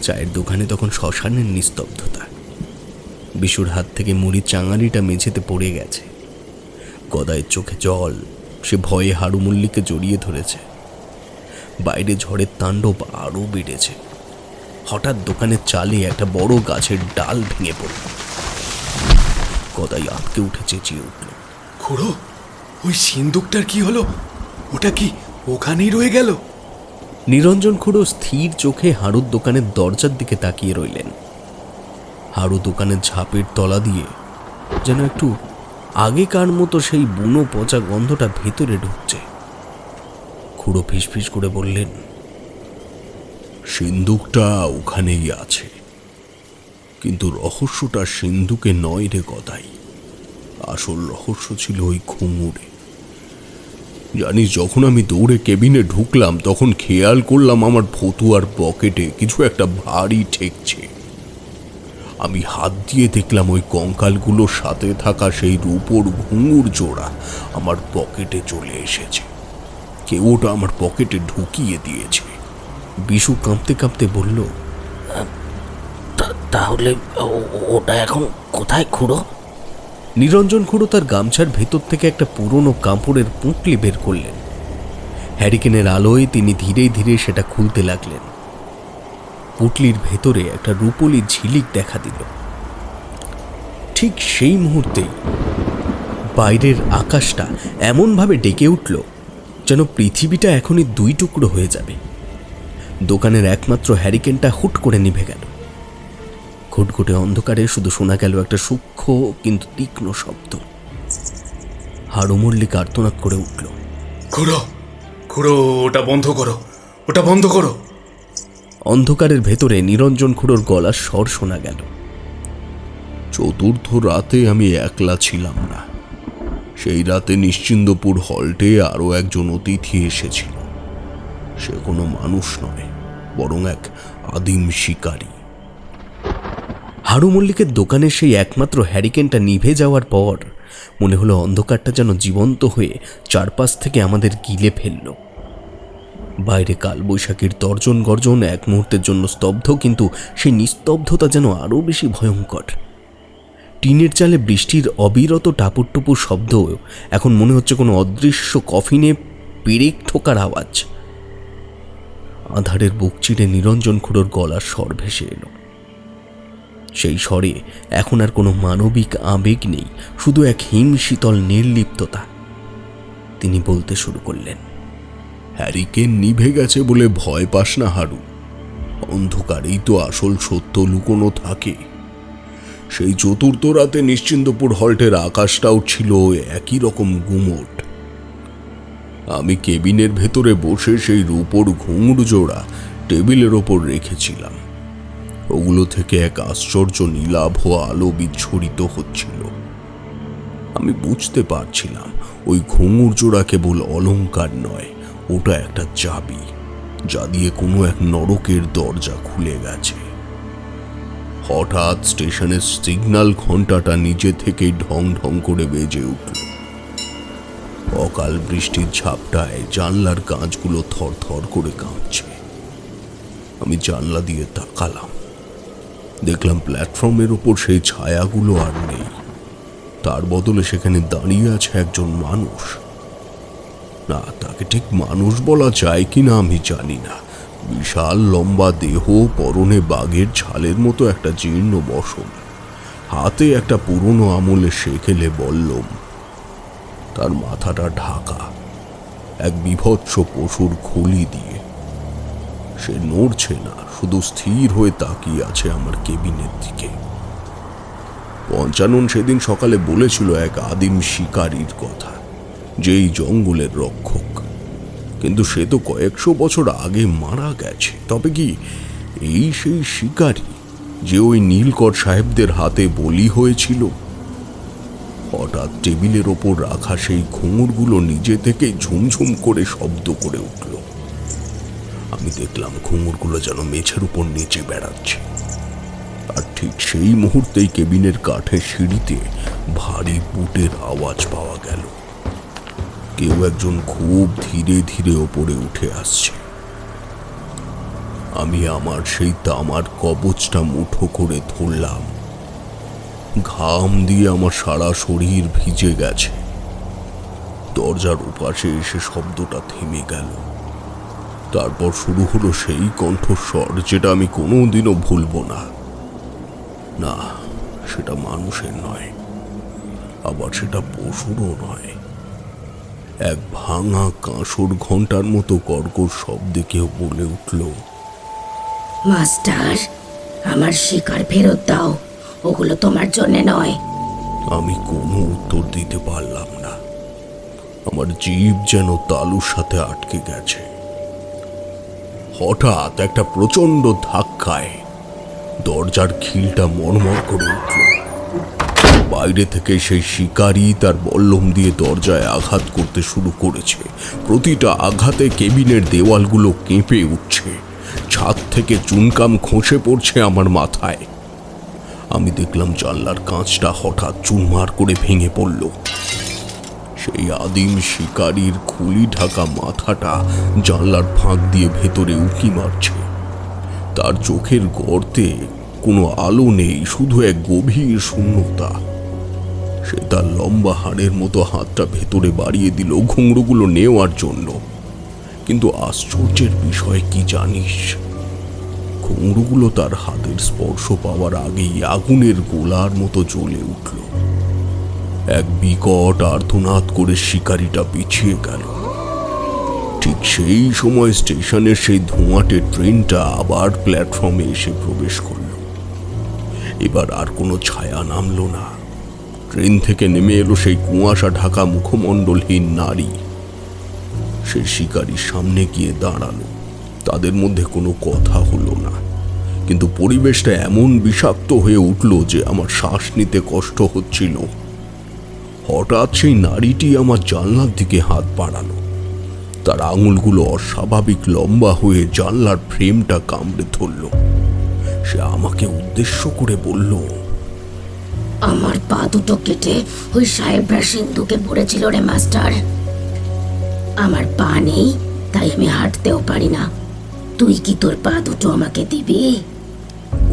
চায়ের দোকানে তখন শ্মশানের নিস্তব্ধতা। বিশুর হাত থেকে মুড়ির চাঙানিটা মেঝেতে পড়ে গেছে। গদায়ের চোখে জল, সে ভয়ে হাড়ু মল্লিককে জড়িয়ে ধরেছে। বাইরে ঝড়ের তাণ্ডব আরও বেড়েছে। হঠাৎ দোকানের চালে একটা বড় গাছের ডাল ভেঙে পড়ল। গদাই আটকে উঠে চেঁচিয়ে উঠল, খুড়ো, ওই সিন্দুকটার কি হলো? ওটা কি ওখানেই রয়ে গেল? নিরঞ্জন খুড়ো স্থির চোখে হাড়ুর দোকানের দরজার দিকে তাকিয়ে রইলেন। হাড়ু দোকানের ঝাঁপের তলা দিয়ে যেন একটু আগেকার মতো সেই বুনো পচা গন্ধটা ভেতরে ঢুকছে। খুড়ো ফিসফিস করে বললেন, সিন্দুকটা ওখানেই আছে, কিন্তু রহস্যটা সিন্দুকে নয় রে গদাই। আসল রহস্য ছিল ওই ঘুঙুরে। জানিস, যখন আমি দৌড়ে কেবিনে ঢুকলাম তখন খেয়াল করলাম আমার ফতুয়ার পকেটে কিছু একটা ভারী ঠেকছে। আমি হাত দিয়ে দেখলাম ওই কঙ্কালগুলোর সাথে থাকা সেই রূপোর ঘুঙুর জোড়া আমার পকেটে চলে এসেছে। কেউ ওটা আমার পকেটে ঢুকিয়ে দিয়েছে। বিশু কাঁপতে কাঁপতে বলল, তাহলে ওটা এখন কোথায় খুড়ো? নিরঞ্জন খুড়ো তার গামছার ভেতর থেকে একটা পুরনো কাপড়ের পুঁটলি বের করলেন। হ্যারিকেনের আলোয় তিনি ধীরে ধীরে সেটা খুলতে লাগলেন। পুঁটলির ভেতরে একটা রূপোলি ঝিলিক দেখা দিল। ঠিক সেই মুহূর্তেই বাইরের আকাশটা এমনভাবে ডেকে উঠল যেন পৃথিবীটা এখনই দুই টুকরো হয়ে যাবে। দোকানের একমাত্র হ্যারিকেনটা হুট করে নিভে গেল। ঘুটঘুটে অন্ধকারে শুধু শোনা গেল একটা সূক্ষ্ম কিন্তু তীক্ষ্ণ শব্দ। হাড়ু মল্লিক আর্তনাদ করে উঠল, খুড়ো, খুড়ো, ওটা বন্ধ করো, ওটা বন্ধ করো। অন্ধকারের ভেতরে নিরঞ্জন খুড়োর গলার স্বর শোনা গেল, চতুর্থ রাতে আমি একলা ছিলাম না। সেই রাতে নিশ্চিন্দপুর হল্টে আরও একজন অতিথি এসেছিল। সে কোনো মানুষ নয়, বরং এক আদিম শিকারী। হাড়ু মল্লিকের দোকানের সেই একমাত্র হ্যারিকেনটা নিভে যাওয়ার পর মনে হলো অন্ধকারটা যেন জীবন্ত হয়ে চারপাশ থেকে আমাদের গিলে ফেলল। বাইরে কালবৈশাখীর তর্জন গর্জন এক মুহূর্তের জন্য স্তব্ধ, কিন্তু সেই নিস্তব্ধতা যেন আরও বেশি ভয়ঙ্কর। টিনের চালে বৃষ্টির অবিরত টাপুর শব্দ এখন মনে হচ্ছে কোনো অদৃশ্য কফিনে পেরেক ঠোকার আওয়াজ। আঁধারের বুক চিরে নিরঞ্জন খুড়োর গলার স্বর ভেসে এলো। সেই স্বরে এখন আর কোনো মানবিক আবেগ নেই, শুধু এক হিমশীতল নির্লিপ্ততা। তিনি বলতে শুরু করলেন, হ্যারিকেন নিভে গেছে বলে ভয় পাস না হারু। অন্ধকারেই তো আসল সত্য লুকোনো থাকে। সেই চতুর্থ রাতে নিশ্চিন্দপুর হল্টের আকাশটাও ছিল একই রকম গুমট। আমি কেবিনের ভেতরে বসে সেই রূপোর ঘুঙুর জোড়া টেবিলের ওপর রেখেছিলাম। ওগুলো থেকে এক আশ্চর্য নীলাভ আলো বিচ্ছুরিত হচ্ছিল। আমি বুঝতে পারছিলাম ওই ঘুঙুর জোড়া কেবল অলংকার নয়, ওটা একটা চাবি, যা দিয়ে কোনো এক নরকের দরজা খুলে গেছে। হঠাৎ স্টেশনের সিগন্যাল ঘন্টাটা নিজে থেকেই ঢং ঢং করে বেজে উঠল। অকাল বৃষ্টির ঝাপটায় জানলার কাঁচগুলো থরথর করে কাঁপছে। আমি জানলা দিয়ে তাকালাম, দেখলাম প্ল্যাটফর্মের ওপর সেই ছায়াগুলো আর নেই। তার বদলে সেখানে দাঁড়িয়ে আছে একজন মানুষ। না, তাকে ঠিক মানুষ বলা যায় কিনা আমি জানি না, বিশাল লম্বা দেহ, পরনে বাঘের ছালের মতো একটা জীর্ণ বসন, হাতে একটা পুরনো আমলে সেকেলে বল্লম, তার মাথাটা ঢাকা এক বিভৎস পশুর খুলি দিয়ে। সে নড়ছে না, শুধু স্থির হয়ে তাকিয়ে আছে আমার কেবিনের দিকে। পঞ্চানন সেদিন সকালে বলেছিল এক আদিম শিকারীর কথা, যেই জঙ্গলের রক্ষক, কিন্তু সে তো কয়েকশো বছর আগে মারা গেছে। তবে কি এই সেই শিকারী যে ওই নীলকর সাহেবদের হাতে বলি হয়েছিল? হঠাৎ টেবিলের ওপর রাখা সেই ঘুঙুরগুলো নিজে থেকেই ঝুমঝুম করে শব্দ করে উঠল। আমি দেখলাম ঘুঙুরগুলো যেন মেঝের উপর নিচে বেড়াচ্ছে। আর ঠিক সেই মুহূর্তেই কেবিনের কাঠের সিঁড়িতে ভারী বুটের আওয়াজ পাওয়া গেল। কেউ একজন খুব ধীরে ধীরে ওপরে উঠে আসছে। আমি আমার সেই তামার কবচটা মুঠো করে ধরলাম। ঘাম দিয়ে আমার সারা শরীর ভিজে গেছে। দরজার ওপাশে এসে শব্দটা থেমে গেল। তারপর শুরু হলো সেই কণ্ঠস্বর যেটা আমি কোনোদিনও ভুলবো না। না, সেটা মানুষের নয়, আবার সেটা পশুরও নয়। এক ভাঙা কাঁসর ঘন্টার মতো কর্কশ শব্দে কেউ বলে উঠল, মাস্টার, আমার শিকার ফেরত দাও, ওগুলো তোমার জন্য নয়। আমি কোনো উত্তর দিতে পারলাম না। আমার জিভ যেন তালুর সাথে আটকে গেছে। হঠাৎ একটা প্রচন্ড ধাক্কায় দরজার খিলটা মড়মড় করে উঠল। বাইরে থেকে সেই শিকারী তার বল্লম দিয়ে দরজায় আঘাত করতে শুরু করেছে। প্রতিটা আঘাতে কেবিনের দেওয়ালগুলো কেঁপে উঠছে, ছাদ থেকে চুনকাম খসে পড়ছে আমার মাথায়। আমি দেখলাম জানলার কাঁচটা হঠাৎ চুরমার করে ভেঙে পড়ল। সেই আদিম শিকারীর খুলি ঢাকা মাথাটা জানলার ফাঁক দিয়ে ভেতরে উঁকি মারছে। তার চোখের গর্তে কোনো আলো নেই, শুধু এক গভীর শূন্যতা। সে তার লম্বা হাড়ের মতো হাতটা ভেতরে বাড়িয়ে দিল ঘুঙরুগুলো নেওয়ার জন্য। কিন্তু আশ্চর্যের বিষয় কি জানিস? ঘুঙরুগুলো তার হাতের স্পর্শ পাওয়ার আগেই আগুনের গোলার মতো জ্বলে উঠল। এক বিকট আর্তনাদ করে শিকারীটা পিছিয়ে গেল। ঠিক সেই সময় স্টেশনের সেই ধোঁয়াটে ট্রেনটা আবার প্ল্যাটফর্মে এসে প্রবেশ করল। এবার আর কোনো ছায়া নামল না। ট্রেন থেকে নেমে এলো সেই কুয়াশা ঢাকা মুখমণ্ডলহীন নারী। সে শিকারীর সামনে গিয়ে দাঁড়ালো। তাদের মধ্যে কোনো কথা হলো না, কিন্তু পরিবেশটা এমন বিষাক্ত হয়ে উঠল যে আমার শ্বাস নিতে কষ্ট হচ্ছিল। হঠাৎ সেই নারীটি আমার জানলার দিকে হাত বাড়ালো। তার আঙুলগুলো অস্বাভাবিক লম্বা হয়ে জানলার ফ্রেমটা কামড়ে ধরল। সে আমাকে উদ্দেশ্য করে বলল, আমার পা দুটো কেটে ওই সাহেবরা সিন্ধুকে পড়েছিল রে মাস্টার। আমার পা নেই, তাই আমি হাঁটতেও পারি না। তুই কি তোর পা দুটো আমাকে দিবি?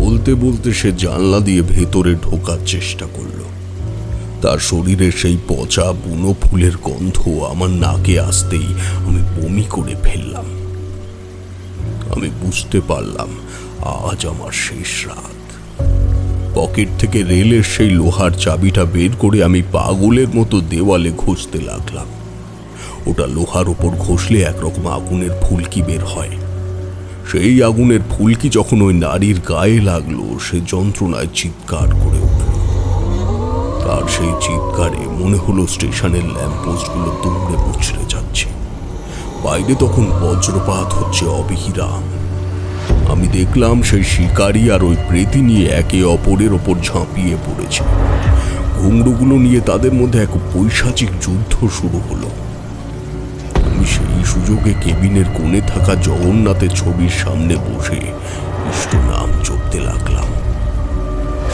বলতে বলতে সে জানলা দিয়ে ভেতরে ঢোকার চেষ্টা করলো। তার শরীরের সেই পচা বুনো ফুলের গন্ধ আমার নাকে আসতেই আমি বমি করে ফেললাম। আমি বুঝতে পারলাম আজ আমার শেষ রাত। পকেট থেকে রেলের সেই লোহার চাবিটা বের করে আমি পাগলের মতো দেওয়ালে ঘষতে লাগলাম। ওটা লোহার ওপর ঘষলে একরকম আগুনের ফুলকি বের হয়। সেই আগুনের ফুলকি যখন ওই নারীর গায়ে লাগলো, সে যন্ত্রণায় চিৎকার করে উঠল। আর সেই চিৎকারে মনে হলো স্টেশনের ল্যাম্পপোস্টগুলো দুমড়ে মুচড়ে যাচ্ছে। বাইরে তখন বজ্রপাত হচ্ছে অবিরাম। আমি দেখলাম সেই শিকারী আর ওই প্রেতী নিয়ে একে অপরের ওপর ঝাঁপিয়ে পড়েছে। ঘুঙরুগুলো নিয়ে তাদের মধ্যে এক পৈশাচিক যুদ্ধ শুরু হলো। আমি সেই সুযোগে কেবিনের কোণে থাকা জগন্নাথের ছবির সামনে বসে ইষ্ট নাম জপতে লাগলাম।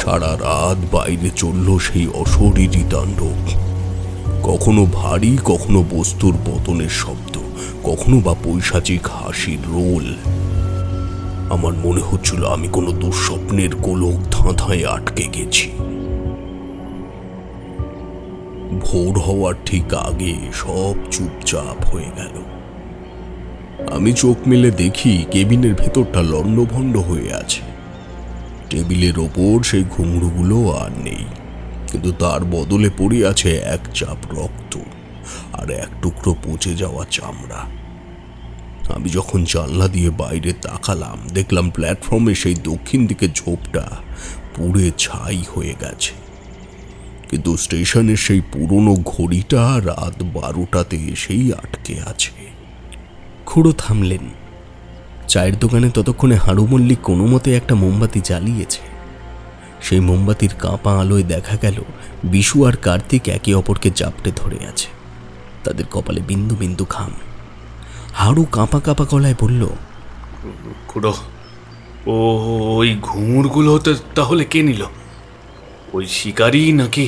সারা রাত বাইরে চলল সেই অশরীরী তাণ্ডব। কখনো ভারী, কখনো বস্তুর পতনের শব্দ, কখনো বা পৈশাচিক হাসির রোল। আমার মনে হচ্ছিল আমি কোনো দুঃস্বপ্নের গোলক ধাঁধায় আটকে গেছি। ভোর হওয়ার ঠিক আগে সব চুপচাপ হয়ে গেল। আমি চোখ মেলে দেখি কেবিনের ভেতরটা লণ্ডভণ্ড হয়ে আছে। টেবিলের ওপর সেই ঘুঙরুগুলো আর নেই, কিন্তু তার বদলে পড়ে আছে এক চাপ রক্ত আর এক টুকরো পচে যাওয়া চামড়া। আমি যখন জানলা দিয়ে বাইরে তাকালাম, দেখলাম প্ল্যাটফর্মে সেই দক্ষিণ দিকে ঝোপটা পুড়ে ছাই হয়ে গেছে, কিন্তু স্টেশনের সেই পুরনো ঘড়িটা রাত 12টাতে এসেই আটকে আছে। খুড়ো থামলেন। চায়ের দোকানে ততক্ষণে হাড়ু মল্লিক কোনো মতে একটা মোমবাতি জ্বালিয়েছে। সেই মোমবাতির কাঁপা আলোয় দেখা গেল বিশু আর কার্তিক একে অপরকে জাপটে ধরে আছে। তাদের কপালে বিন্দু বিন্দু ঘাম। হাড়ু কাঁপা কাঁপা গলায় বলল, খুড়ো, ওই ঘুঙুরগুলো তাহলে কে নিল? ওই শিকারি নাকি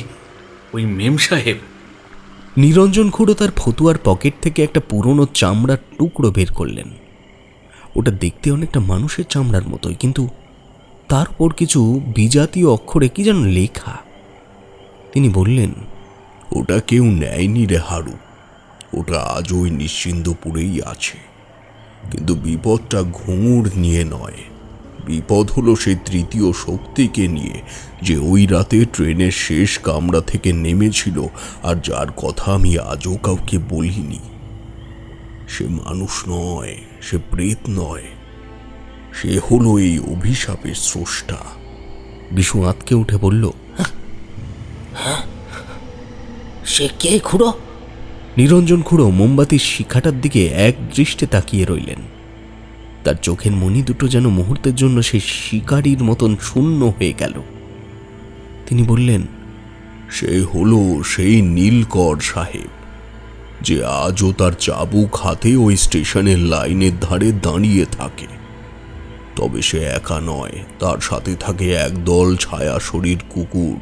ওই মেম সাহেব? নিরঞ্জন খুড়ো তার ফতুয়ার পকেট থেকে একটা পুরনো চামড়ার টুকরো বের করলেন। ওটা দেখতে অনেকটা মানুষের চামড়ার মতোই, কিন্তু তার উপর কিছু বিজাতীয় অক্ষরে কি যেন লেখা। তিনি বললেন, ওটা কেউ নেয়নি রে হারু, ওটা আজ ওই নিশ্চিন্দপুরেই আছে। কিন্তু বিপদটা ঘুঙুর নিয়ে নয়, বিপদ হলো সেই তৃতীয় শক্তিকে নিয়ে, যে ওই রাতে ট্রেনের শেষ কামরা থেকে নেমেছিল আর যার কথা আমি আজও কাউকে বলিনি। সে মানুষ নয়, সে প্রেত নয়, সে হলো এই অভিশাপের স্রষ্টা। বিশু আঁতকে উঠে বলল, সে কে খুড়ো? নিরঞ্জন খুড়ো মোমবাতির শিখাটার দিকে এক দৃষ্টে তাকিয়ে রইলেন। তার চোখের মণি দুটো যেন মুহূর্তের জন্য সেই শিকারীর মতন শূন্য হয়ে গেল। তিনি বললেন, সে হলো সেই নীলকর সাহেব, যে আজও তার চাবুক হাতে ওই স্টেশনের লাইনের ধারে দাঁড়িয়ে থাকে। তবে সে একা নয়, তার সাথে থাকে একদল ছায়া শরীর কুকুর,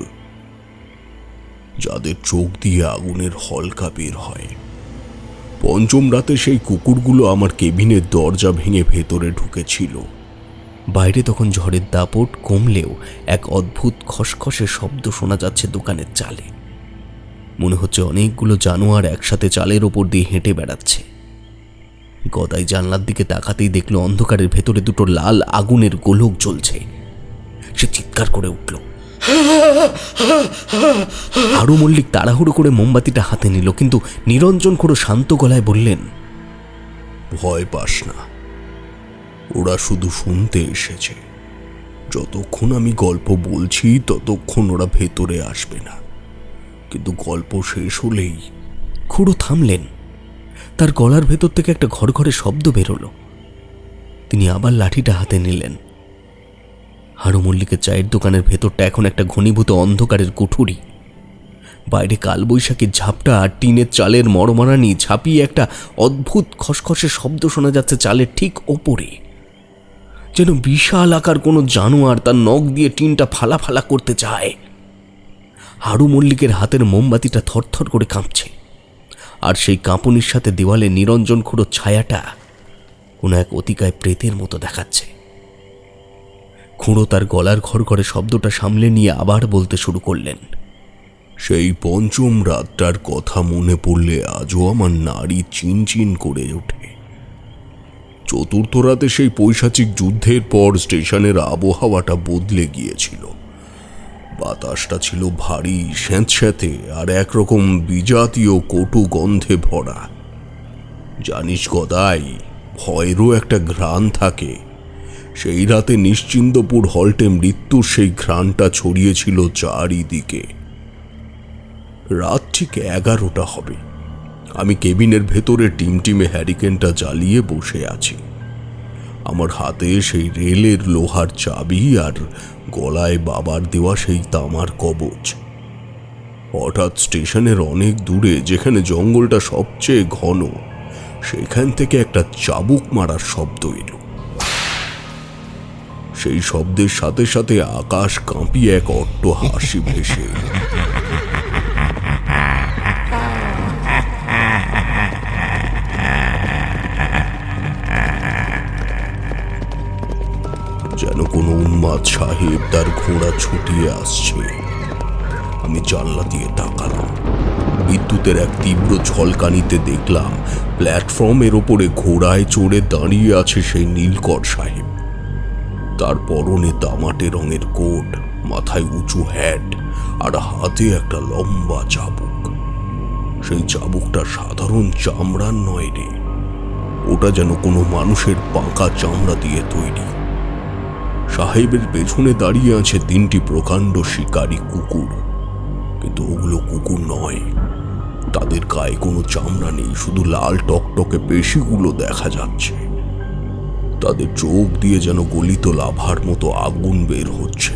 যাদের চোখ দিয়ে আগুনের হলকা বের হয়। পঞ্চম রাতে সেই কুকুরগুলো আমার কেবিনের দরজা ভেঙে ভেতরে ঢুকেছিল। বাইরে তখন ঝড়ের দাপট কমলেও এক অদ্ভুত খসখসে শব্দ শোনা যাচ্ছে দোকানের চালে। মনে হচ্ছে অনেকগুলো জানোয়ার একসাথে চালের ওপর দিয়ে হেঁটে বেড়াচ্ছে। গদাই জানলার দিকে তাকাতেই দেখল অন্ধকারের ভেতরে দুটো লাল আগুনের গোলক জ্বলছে। সে চিৎকার করে উঠল। হাড়ু মল্লিক তাড়াহুড়ো করে মোমবাতিটা হাতে নিল, কিন্তু নিরঞ্জন খুড়ো শান্ত গলায় বললেন, ভয় পাস না, ওরা শুধু শুনতে এসেছে। যতক্ষণ আমি গল্প বলছি ততক্ষণ ওরা ভেতরে আসবে না, কিন্তু গল্প শেষ হলেই। খুড়ো থামলেন। তার গলার ভেতর থেকে একটা ঘড়ঘড়ে শব্দ বেরোলো। তিনি আবার লাঠিটা হাতে নিলেন। হাড়ু মল্লিকের চায়ের দোকানের ভেতরটা এখন একটা ঘনীভূত অন্ধকারের কুঠুরি। বাইরে কালবৈশাখীর ঝাপটা আর টিনের চালের মরমরানি ছাপিয়ে একটা অদ্ভুত খসখসে শব্দ শোনা যাচ্ছে চালের ঠিক ওপরে। যেন বিশাল আকার কোনো জানোয়ার তার নখ দিয়ে টিনটা ফালা ফালা করতে চায়। হাড়ু মল্লিকের হাতের মোমবাতিটা থরথর করে কাঁপছে, আর সেই কাঁপুনির সাথে দেওয়ালে নিরঞ্জন খুড়োর ছায়াটা কোনো এক অতিকায় প্রেতের মতো দেখাচ্ছে। খুড়ো তার গলার ঘড়ঘড়ে শব্দটা সামলে নিয়ে আবার বলতে শুরু করলেন, সেই পঞ্চম রাতটার কথা মনে পড়লে আজও আমার নাড়ি চিনচিন করে ওঠে। চতুর্থ রাতে সেই পৈশাচিক যুদ্ধের পর স্টেশনের আবহাওয়াটা বদলে গিয়েছিল। বাতাসটা ছিল ভারী, স্যাঁতস্যাঁতে আর একরকম বিজাতীয় কটু গন্ধে ভরা। জানিস গদাই, ভয়েরও একটা ঘ্রাণ থাকে। সেই রাতে নিশ্চিন্দপুর হল্টে মৃত্যুর সেই ঘ্রাণটা ছড়িয়েছিল চারিদিকে। রাত ঠিক 11টা হবে। আমি কেবিনের ভেতরে টিমটিমে হ্যারিকেনটা জ্বালিয়ে বসে আছি। আমার হাতে সেই রেলের লোহার চাবি আর গলায় বাবার দেওয়া সেই তামার কবচ। হঠাৎ স্টেশনের অনেক দূরে, যেখানে জঙ্গলটা সবচেয়ে ঘন, সেখান থেকে একটা চাবুক মারার শব্দ এলো। সেই শব্দের সাথে সাথে আকাশ কাঁপিয়ে এক অট্ট হাসি ভেসে এলো। যেন কোনো উন্মাদ সাহেব তার ঘোড়া ছুটিয়ে আসছে। আমি জানলা দিয়ে তাকালাম। বিদ্যুতের এক তীব্র ঝলকানিতে দেখলাম প্ল্যাটফর্মের ওপরে ঘোড়ায় চড়ে দাঁড়িয়ে আছে সেই নীলকর সাহেব। তার পরনে তামাটে রঙের কোট, মাথায় উঁচু হ্যাট আর হাতে একটা লম্বা চাবুক। সেই চাবুকটা সাধারণ চামড়ার নয় রে, ওটা যেন কোনো মানুষের পাকা চামড়া দিয়ে তৈরি। সাহেবের পেছনে দাঁড়িয়ে আছে 3টি প্রকাণ্ড শিকারী কুকুর, কিন্তু ওগুলো কুকুর নয়। তাদের গায়ে কোনো চামড়া নেই, শুধু লাল টকটকে পেশিগুলো দেখা যাচ্ছে। তাদের চোখ দিয়ে যেন গলিত লাভার মতো আগুন বের হচ্ছে।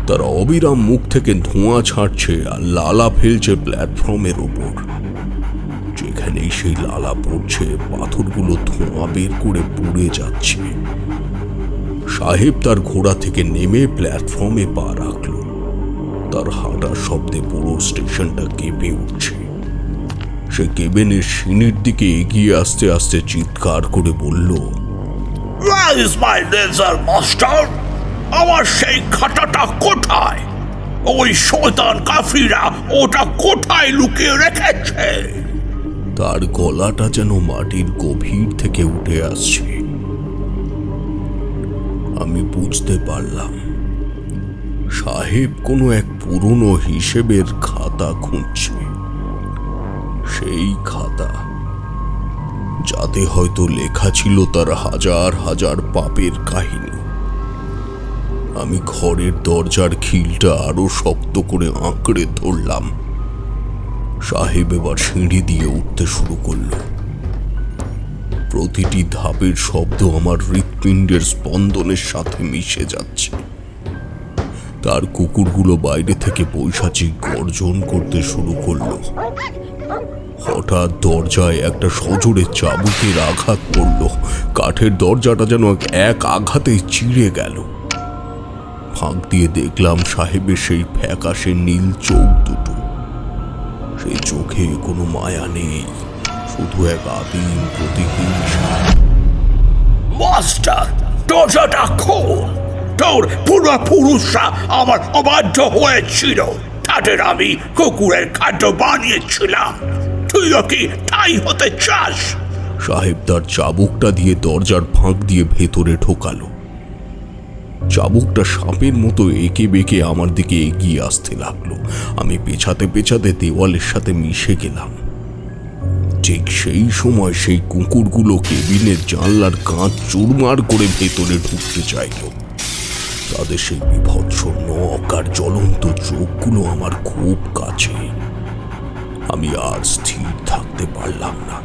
তারা অবিরাম মুখ থেকে ধোঁয়া ছাড়ছে আর লালা ফেলছে প্ল্যাটফর্মের ওপর। যেখানেই সেই লালা পড়ছে, পাথরগুলো ধোঁয়া বের করে পুড়ে যাচ্ছে। সাহেব তার ঘোড়া থেকে নেমে প্ল্যাটফর্মে পা রাখল। তার হাঁটার শব্দে পুরো স্টেশনটা কেঁপে উঠছে। সে কেবিনের সিঁড়ির দিকে এগিয়ে আসতে আসতে চিৎকার করে বলল, Where is my laser, master? আমার সেই খাটাটা কোথায়? ওই শয়তান কাফিরা ওটা কোথায় লুকিয়ে রেখেছে? তার গলাটা যেন মাটির গভীর থেকে উঠে আসছে। আমি বুঝতে পারলাম সাহেব কোনো এক পুরনো হিসেবের খাতা খুঁজছে। সেই খাতা যাতে হয়তো লেখা ছিল তার হাজার হাজার পাপের কাহিনী। আমি ঘরের দরজার খিলটা আরো শক্ত করে আঁকড়ে ধরলাম। সাহেব এবার সিঁড়ি দিয়ে উঠতে শুরু করলো। প্রতিটি ধাপের শব্দ আমার হৃৎপিণ্ডের স্পন্দনের সাথে মিশে যাচ্ছে। তার কুকুরগুলো বাইরে থেকে পৈশাচিক গর্জন করতে শুরু করলো। হঠাৎ দরজায় একটা সজোরে চাবুকের আঘাত পড়ল। কাঠের দরজাটা যেন এক আঘাতেই চিড়ে গেল। ফাঁক দিয়ে দেখলাম সাহেবের সেই ফ্যাকাশে নীল চোখ দুটো। সেই চোখে কোনো মায়া নেই, শুধু এক আদিম প্রতিহিংসা। মাস্টার, দরজাটা খোল। তোর পূর্বপুরুষরা আমার অবাধ্য হয়েছিল, তাদের আমি কুকুরের খাদ্য বানিয়েছিলাম। তুইও কি তাই হতে চাস? সাহেব তার চাবুকটা দিয়ে দরজার ফাঁক দিয়ে ভেতরে ঢোকালো। চাবুকটা সাপের মতো এঁকে বেঁকে আমার দিকে এগিয়ে আসতে লাগলো। আমি পেছাতে পেছাতে দেওয়ালের সাথে মিশে গেলাম। ঠিক সেই সময় সেই কুকুরগুলো কেবিনের জানলার কাঁচ চুরমার করে ভেতরে ঢুকতে চাইল। তাদের সেই বিভৎস নখ আর জ্বলন্ত চোখগুলো আমার খুব কাছে। আমি আর স্থির থাকতে পারলাম না।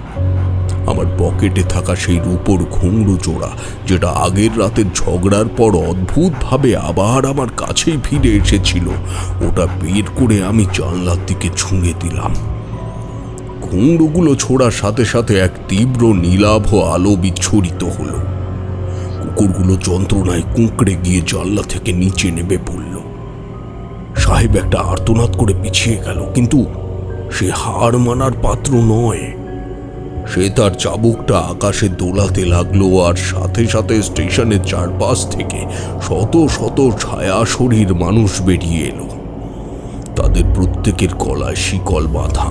আমার পকেটে থাকা সেই রূপোর ঘুঙরু জোড়া, যেটা আগের রাতের ঝগড়ার পর অদ্ভুতভাবে আবার আমার কাছেই ফিরে এসেছিল, ওটা বের করে আমি জানলার দিকে ছুঁড়ে দিলাম। ঘুঙরুগুলো ছোড়ার সাথে সাথে এক তীব্র নীলাভ আলো বিচ্ছুরিত হলো। কুকুরগুলো যন্ত্রণায় কুঁকড়ে গিয়ে জানলা থেকে নিচে নেমে পড়ল। সাহেব একটা আর্তনাদ করে পিছিয়ে গেল, কিন্তু সে হার মানার পাত্র নয়। সে তার চাবুকটা আকাশে দোলাতে লাগলো, আর সাথে সাথে স্টেশনের চারপাশ থেকে শত শত ছায়া শরীর মানুষ বেরিয়ে এলো। তাদের প্রত্যেকের গলায় শিকল বাঁধা,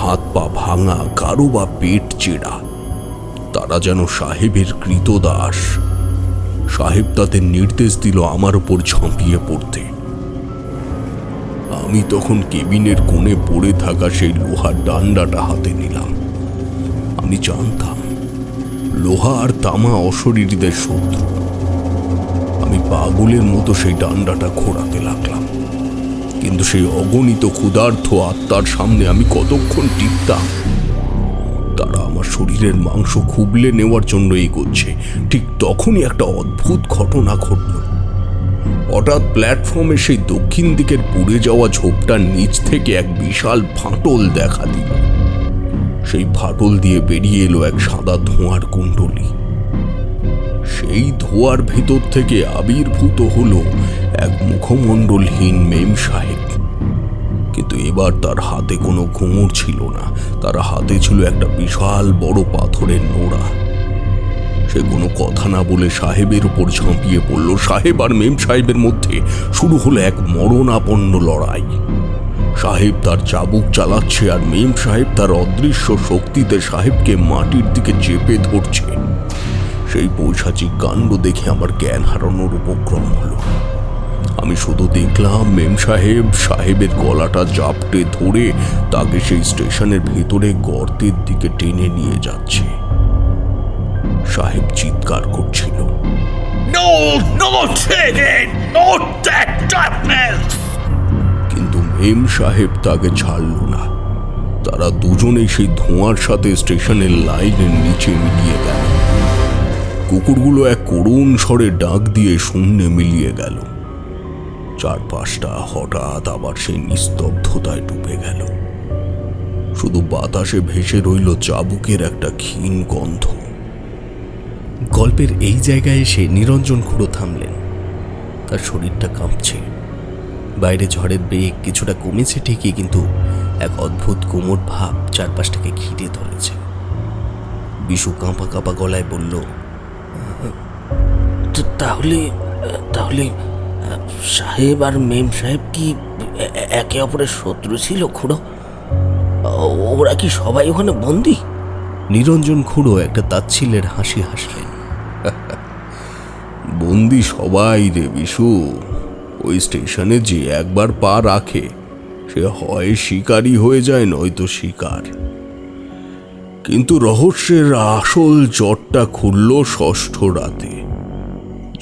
হাত পা ভাঙা, কারো বা পেট চেরা। তারা যেন সাহেবের কৃতদাস। সাহেব তাদের নির্দেশ দিল আমার উপর ঝাঁপিয়ে পড়তে। আমি তখন কেবিনের কোণে পড়ে থাকা সেই লোহার ডান্ডাটা হাতে নিলাম। আমি জানতাম লোহা আর তামা অশরীরীদের শত্রু। আমি পাগলের মতো সেই ডান্ডাটা ঘোরাতে লাগলাম, কিন্তু সেই অগণিত ক্ষুধার্ত আত্মার সামনে আমি কতক্ষণ টিকতাম। তারা আমার শরীরের মাংস খুবলে নেওয়ার জন্য এগোচ্ছে। ঠিক তখনই একটা অদ্ভুত ঘটনা ঘটল। হঠাৎ প্ল্যাটফর্মে সেই দক্ষিণ দিকের পুড়ে যাওয়া ঝোপটার নিচ থেকে এক বিশাল ফাটল দেখা দিল। সেই ফাটল দিয়ে বেরিয়ে এলো এক সাদা ধোঁয়ার কুণ্ডলী। সেই ধোঁয়ার ভেতর থেকে আবির্ভূত হলো এক মুখমণ্ডলহীন মেম সাহেব। কিন্তু এবার তার হাতে কোনো ঘুঙুর ছিল না, তার হাতে ছিল একটা বিশাল বড় পাথরের নোড়া। সে কোনো কথা না বলে সাহেবের উপর ঝাঁপিয়ে পড়ল। সাহেব আর মেম সাহেবের মধ্যে শুরু হলো এক মরণাপন্ন লড়াই। সাহেব তার চাবুক চালাচ্ছে আর মেম সাহেব তার অদৃশ্য শক্তিতে সাহেবকে মাটির দিকে চেপে ধরছে। সেই পৈশাচিক কাণ্ড দেখে আমার জ্ঞান হারানোর উপক্রম হলো। আমি শুধু দেখলাম মেম সাহেব সাহেবের গলাটা জাপটে ধরে তাকে সেই স্টেশনের ভেতরে গর্তের দিকে টেনে নিয়ে যাচ্ছে। সাহেব চিৎকার করছিল, No, not again! Not that darkness! কিন্তু মেম সাহেব তাকে ছাড়ল না। তারা দুজনেই সেই ধোঁয়ার সাথে স্টেশনের লাইনের নিচে মিলিয়ে গেল। কুকুরগুলো এক করুণ স্বরে ডাক দিয়ে শূন্যে মিলিয়ে গেল। চারপাশটা হঠাৎ আবার সেই নিস্তব্ধতায় ডুবে গেল। শুধু বাতাসে ভেসে রইল চাবুকের একটা ক্ষীণ গন্ধ। গল্পের এই জায়গায় এসে নিরঞ্জন খুড়ো থামলেন। তার শরীরটা কাঁপছে। বাইরে ঝড়ের বেগ কিছুটা কমেছে ঠিকই, কিন্তু এক অদ্ভুত কোমর ভাব চারপাশটাকে ঘিরে ধরেছে। বিশু কাঁপা কাঁপা গলায় বলল, তাহলে তাহলে সাহেব আর মেম সাহেব কি একে অপরের শত্রু ছিল খুড়ো? ওরা কি সবাই ওখানে বন্দি? নিরঞ্জন খুড়ো একটা তাচ্ছিল্যের হাসি হাসলেন। বন্দি সবাই রে বিশু। ওই স্টেশনে যে একবার পা রাখে সে হয় শিকারী হয়ে যায়, নয়তো শিকার। কিন্তু রহস্যের আসল জটটা খুলল ষষ্ঠ রাতে,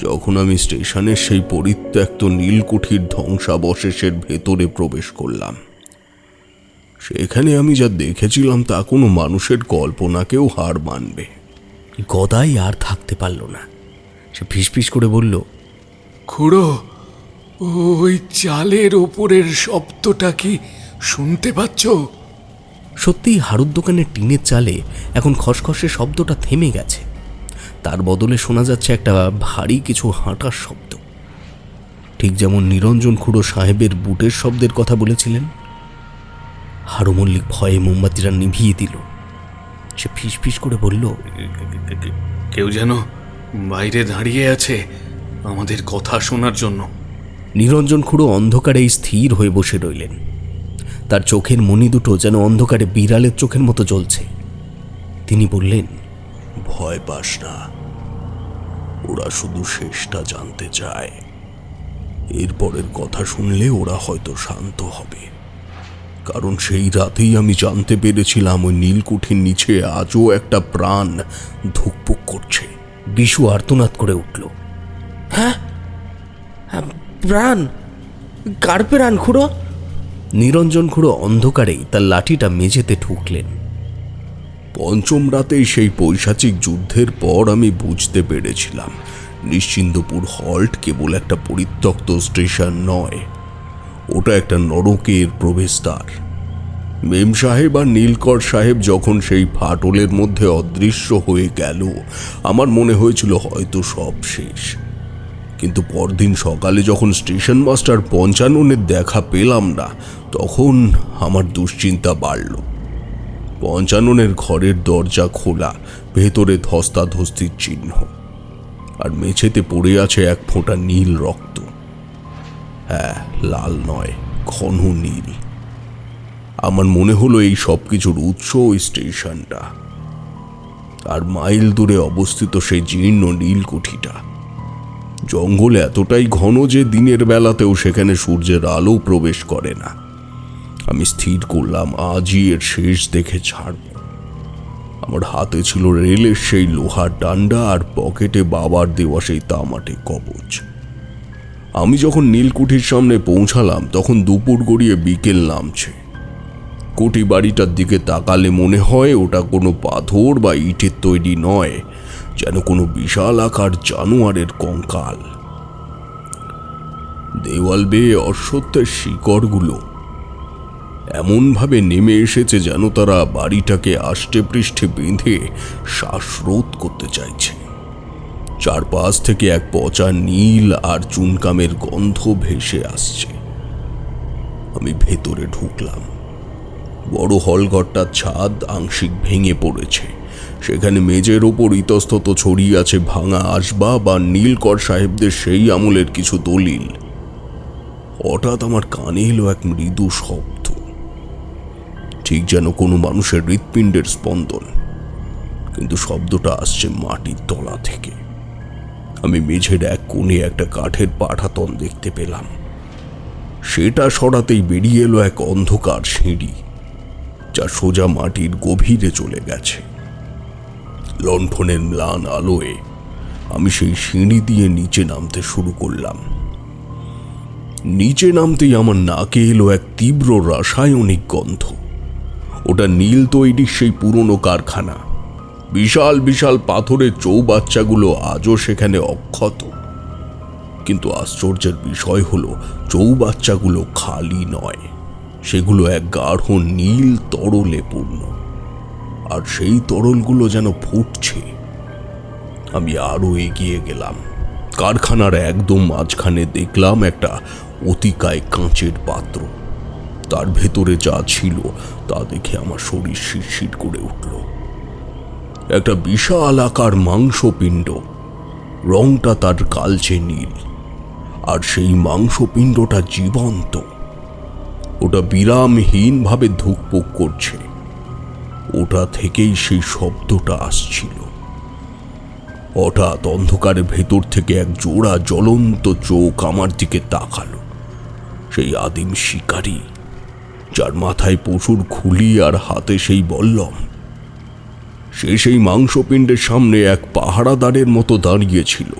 যখন আমি স্টেশনের সেই পরিত্যক্ত নীলকুঠির ধ্বংসাবশেষের ভেতরে প্রবেশ করলাম। সেখানে আমি যা দেখেছিলাম তা কোনো মানুষের কল্পনাকেও হার মানবে। গদাই আর থাকতে পারল না। সে ফিসফিস করে বলল, খুড়ো, ওই চালের ওপরের শব্দটা কি শুনতে পাচ্ছ? সত্যিই হাড়ুর দোকানের টিনের চালে এখন খসখসে শব্দটা থেমে গেছে। তার বদলে শোনা যাচ্ছে একটা ভারী কিছু হাঁটার শব্দ, ঠিক যেমন নিরঞ্জন খুড়ো সাহেবের বুটের শব্দের কথা বলেছিলেন। হাড়ু মল্লিক ভয়ে মোমবাতিটা নিভিয়ে দিল। সে ফিসফিস করে বলল, কেউ যেন বাইরে দাঁড়িয়ে আছে আমাদের কথা শোনার জন্য। নিরঞ্জন খুড়ো অন্ধকারে স্থির হয়ে বসে রইলেন। তার চোখের মণি দুটো যেন অন্ধকারে বিড়ালের চোখের মতো জ্বলছে। তিনি বললেন, ভয় পাস না, ওরা শুধু শেষটা জানতে চায়। এরপরের কথা শুনলে ওরা হয়তো শান্ত হবে। কারণ সেই রাতেই আমি জানতে পেরেছিলাম ওই নীলকুঠির নিচে আজও একটা প্রাণ ধুকপুক করছে। বিশু আর্তনাদ করে উঠল। হ্যাঁ, প্রাণ? কার প্রাণ খুড়ো? নিরঞ্জন খুড়ো অন্ধকারেই তার লাঠিটা মেঝেতে ঠুকলেন। পঞ্চম রাতেই সেই পৈশাচিক যুদ্ধের পর আমি বুঝতে পেরেছিলাম নিশ্চিন্দপুর হল্ট কেবল একটা পরিত্যক্ত স্টেশন নয়, ওটা একটা নরকের প্রবেশদ্বার। মেম সাহেব আর নীলকর সাহেব যখন সেই ফাটলের মধ্যে অদৃশ্য হয়ে গেল, আমার মনে হয়েছিল হয়তো সব শেষ। কিন্তু পরদিন সকালে যখন স্টেশন মাস্টার পঞ্চাননের দেখা পেলাম না, তখন আমার দুশ্চিন্তা বাড়ল। পঞ্চাননের ঘরের দরজা খোলা, ভেতরে ধস্তাধস্তির চিহ্ন, আর মেঝেতে পড়ে আছে এক ফোঁটা নীল রক্ত। হ্যাঁ, লাল নয়, ঘন নীল। আমার মনে হলো এই সব কিছুর উৎস ওই স্টেশনটা, আর মাইল দূরে অবস্থিত সেই জীর্ণ নীলকুঠিটা। জঙ্গল এতটাই ঘন যে দিনের বেলাতেও সেখানে সূর্যের আলো প্রবেশ করে না। আমি স্থির করলাম আজই এর শেষ দেখে ছাড়ব। আমার হাতে ছিল রেলের সেই লোহার ডান্ডা, আর পকেটে বাবার দেওয়া সেই তামাটে কবচ। আমি যখন নীলকুঠির সামনে পৌঁছালাম তখন দুপুর গড়িয়ে বিকেল নামছে। কুঠি বাড়িটার দিকে তাকালে মনে হয় ওটা কোনো পাথর বা ইটের তৈরি নয়, যেন কোনো বিশাল আকার জানোয়ারের কঙ্কাল। দেওয়াল বেয়ে অশ্বত্থের শিকড়গুলো এমনভাবে নেমে এসেছে যেন তারা বাড়িটাকে আষ্টে পৃষ্ঠে বেঁধে শ্বাসরোধ করতে চাইছে। চারপাশ থেকে এক পচা নীল আর চুনকামের গন্ধ ভেসে আসছে। আমি ভেতরে ঢুকলাম। বড় হলঘরটার ছাদ আংশিক ভেঙে পড়েছে। সেখানে মেঝের ওপর ইতস্তত ছড়িয়ে আছে ভাঙা আসবাব আর নীলকর সাহেবদের সেই আমলের কিছু দলিল। হঠাৎ আমার কানে এলো এক মৃদু শব্দ। ঠিক যেন কোনো মানুষের হৃৎপিণ্ডের স্পন্দন, কিন্তু শব্দটা আসছে মাটির তলা থেকে। আমি মেঝের এক কোণে একটা কাঠের পাঠাতন দেখতে পেলাম। সেটা সরাতেই বেরিয়ে এলো এক অন্ধকার সিঁড়ি, যা সোজা মাটির গভীরে চলে গেছে। লণ্ঠনের ম্লান আলোয় আমি সেই সিঁড়ি দিয়ে নিচে নামতে শুরু করলাম। নিচে নামতেই আমার নাকে এলো এক তীব্র রাসায়নিক গন্ধ। ওটা নীল তৈরির সেই পুরনো কারখানা। বিশাল বিশাল পাথরের চৌবাচ্চাগুলো আজও সেখানে অক্ষত, কিন্তু আশ্চর্যের বিষয় হলো চৌবাচ্চাগুলো খালি নয়, সেগুলো এক গাঢ় নীল তরলে পূর্ণ, আর সেই তরলগুলো যেন ফুটছে। আমি আরো এগিয়ে গেলাম। কারখানার একদম মাঝখানে দেখলাম একটা অতিকায় কাঁচের পাত্র। তার ভেতরে যা ছিল তা দেখে আমার শরীর শিরশির করে উঠল। একটা বিশাল আকার মাংসপিণ্ড, রংটা তার কালচে নীল, আর সেই মাংসপিণ্ডটা জীবন্ত। ওটা বিরামহীনভাবে ধুকপুক করছে। ওটা থেকেই সেই শব্দটা আসছিল। হঠাৎ অন্ধকারের ভেতর থেকে এক জোড়া জ্বলন্ত চোখ আমার দিকে তাকালো। সেই আদিম শিকারী, যার মাথায় পশুর খুলি আর হাতে সেই বল্লম। সে সেই মাংসপিণ্ডের সামনে এক পাহারাদারের মতো দাঁড়িয়েছিল।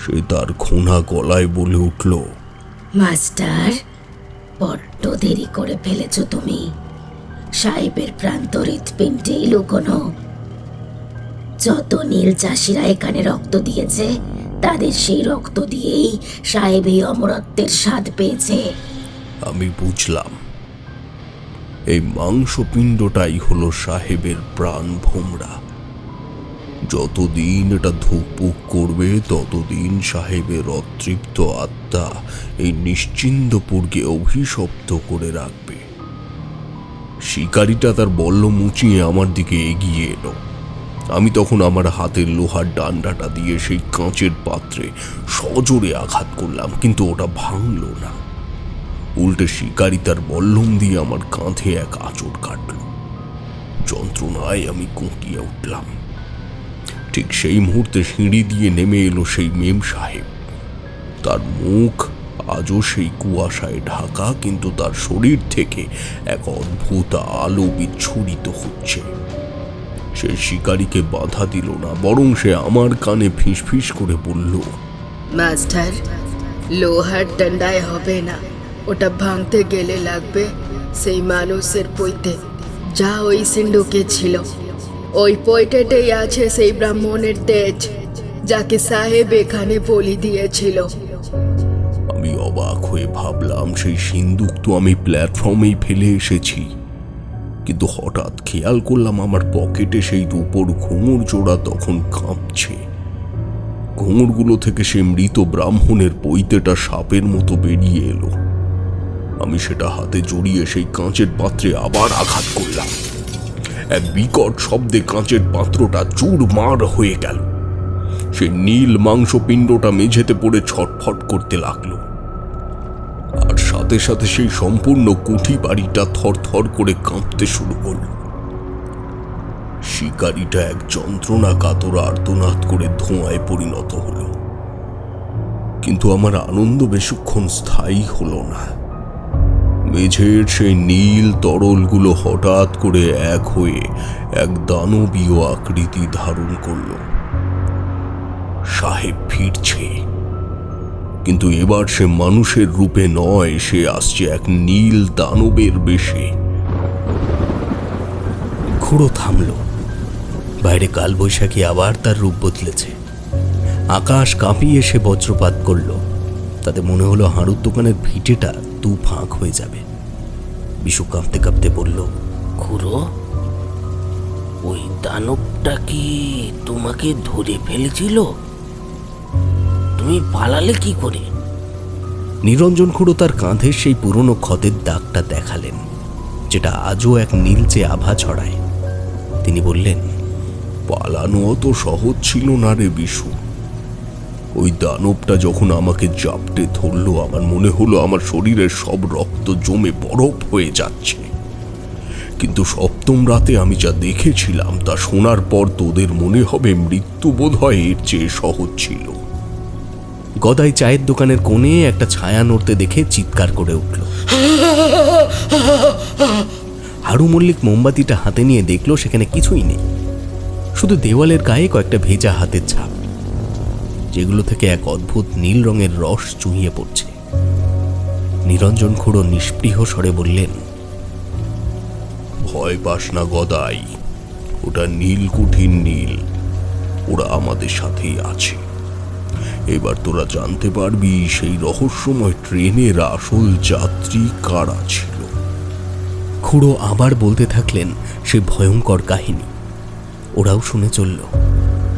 সে তার খোনা গলায় বলে উঠল, মাস্টার, বড্ড দেরি করে ফেলেছ তুমি। সাহেবের প্রান্ত হৃৎপিণ্ডেই লুকোনো। যত নীল চাষিরা এখানে রক্ত দিয়েছে, তাদের সেই রক্ত দিয়েই সাহেব এই অমরত্বের স্বাদ পেয়েছে। আমি বুঝলাম এই মাংসপিণ্ডটাই হলো সাহেবের প্রাণ ভোমরা। যতদিন এটা ধুকপুক করবে, ততদিন সাহেবের অতৃপ্ত আত্মা এই নিশ্চিন্দপুরকে অভিশপ্ত করে রাখবে। শিকারীটা তার বল্লম উঁচিয়ে আমার দিকে এগিয়ে এলো। আমি তখন আমার হাতের লোহার ডান্ডাটা দিয়ে সেই কাঁচের পাত্রে সজোরে আঘাত করলাম, কিন্তু ওটা ভাঙল না। উল্টে শিকারী তার বল্লম দিয়ে আমার কাঁধে এক আঁচড় কাটল। যন্ত্রণায় আমি কুঁকিয়ে উঠলাম। ঠিক সেই মুহূর্তে সিঁড়ি দিয়ে নেমে এলো সেই মেম সাহেব। তার মুখ আজও সেই কুয়াশায় ঢাকা, কিন্তু তার শরীর থেকে এক অদ্ভুত আলো বিচ্ছুরিত হচ্ছে। সে শিকারীকে বাধা দিল না, বরং সে আমার কানে ফিসফিস করে বলল, মাস্টার, লোহার ডান্ডায় হবে না, ওটা ভাঙতে গেলে লাগবে সেই মানুষের পৈতে, যা ওই সিন্ধুকে ছিল। ওই পৈটেতেই আছে সেই ব্রাহ্মণের তেজ, যাকে সাহেব এখানে বলি দিয়েছিল। আমি অবাক হয়ে ভাবলাম, সেই সিন্দুক তো আমি প্ল্যাটফর্মেই ফেলে এসেছি, কিন্তু হঠাৎ খেয়াল করলাম আমার পকেটে সেই রূপোর ঘুঙুর জোড়া তখন কাঁপছে। ঘুঙুরগুলো থেকে সে মৃত ব্রাহ্মণের পৈতেটা সাপের মতো বেরিয়ে এলো। আমি সেটা হাতে জড়িয়ে সেই কাঁচের পাত্রে আবার আঘাত করলাম। এক বিকট শব্দে কাঁচের পাত্রটা চুরমার হয়ে গেল। সে নীল মাংসপিণ্ডটা মেঝেতে পড়ে ছটফট করতে লাগলো, আর সাথে সাথে সেই সম্পূর্ণ কুঠি বাড়িটা থরথর করে কাঁপতে শুরু করল। শিকারীটা এক যন্ত্রণা কাতর আর্তনাদ করে ধোঁয়ায় পরিণত হলো। কিন্তু আমার আনন্দ বেশিক্ষণ স্থায়ী হলো না। মেঝের সেই নীল তরলগুলো হঠাৎ করে এক হয়ে এক দানবীয় আকৃতি ধারণ করল। সাহেব ফিরছে, কিন্তু এবার সে মানুষের রূপে নয়, সে আসছে এক নীল দানবের বেশে। খুঁড়ো থামল। বাইরে কালবৈশাখী আবার তার রূপ বদলেছে। আকাশ কাঁপিয়ে সে বজ্রপাত করল। তাতে মনে হলো হাঁড়ুর দোকানের ভিটেটা দু ফাঁক হয়ে যাবে। বিশু কাঁপতে কাঁপতে বলল, খুড়ো, ওই দানবটা কি তোমাকে ধরে ফেলেছিল? তুমি পালালে কি করে? নিরঞ্জন খুঁড়ো তার কাঁধের সেই পুরনো ক্ষতের দাগটা দেখালেন, যেটা আজও এক নীলচে আভা ছড়ায়। তিনি বললেন, পালানো অত সহজ ছিল না রে বিশু। ওই দানবটা যখন আমাকে জাপটে ধরলো, আমার মনে হলো আমার শরীরের সব রক্ত জমে বরফ হয়ে যাচ্ছে। কিন্তু সপ্তম রাতে আমি যা দেখেছিলাম তা শোনার পর তোদের মনে হবে মৃত্যু বোধ হয় এর চেয়ে সহজ ছিল। গদাই চায়ের দোকানের কোণে একটা ছায়া নড়তে দেখে চিৎকার করে উঠল। হারু মল্লিক মোমবাতিটা হাতে নিয়ে দেখলো সেখানে কিছুই নেই, শুধু দেওয়ালের গায়ে কয়েকটা ভেজা হাতের ছাপ, যেগুলো থেকে এক অদ্ভুত নীল রঙের রস চুইয়ে পড়ছে। নিরঞ্জন খুড়ো নিষ্পৃহ স্বরে বললেন, ভয় পাস না গদাই, ওটা নীলকুঠির নীল, ওরা আমাদের সাথেই আছে। এবার তোরা জানতে পারবি সেই রহস্যময় ট্রেনের আসল যাত্রী কারা ছিল। খুড়ো আবার বলতে থাকলেন সে ভয়ঙ্কর কাহিনী। ওরাও শুনে চলল।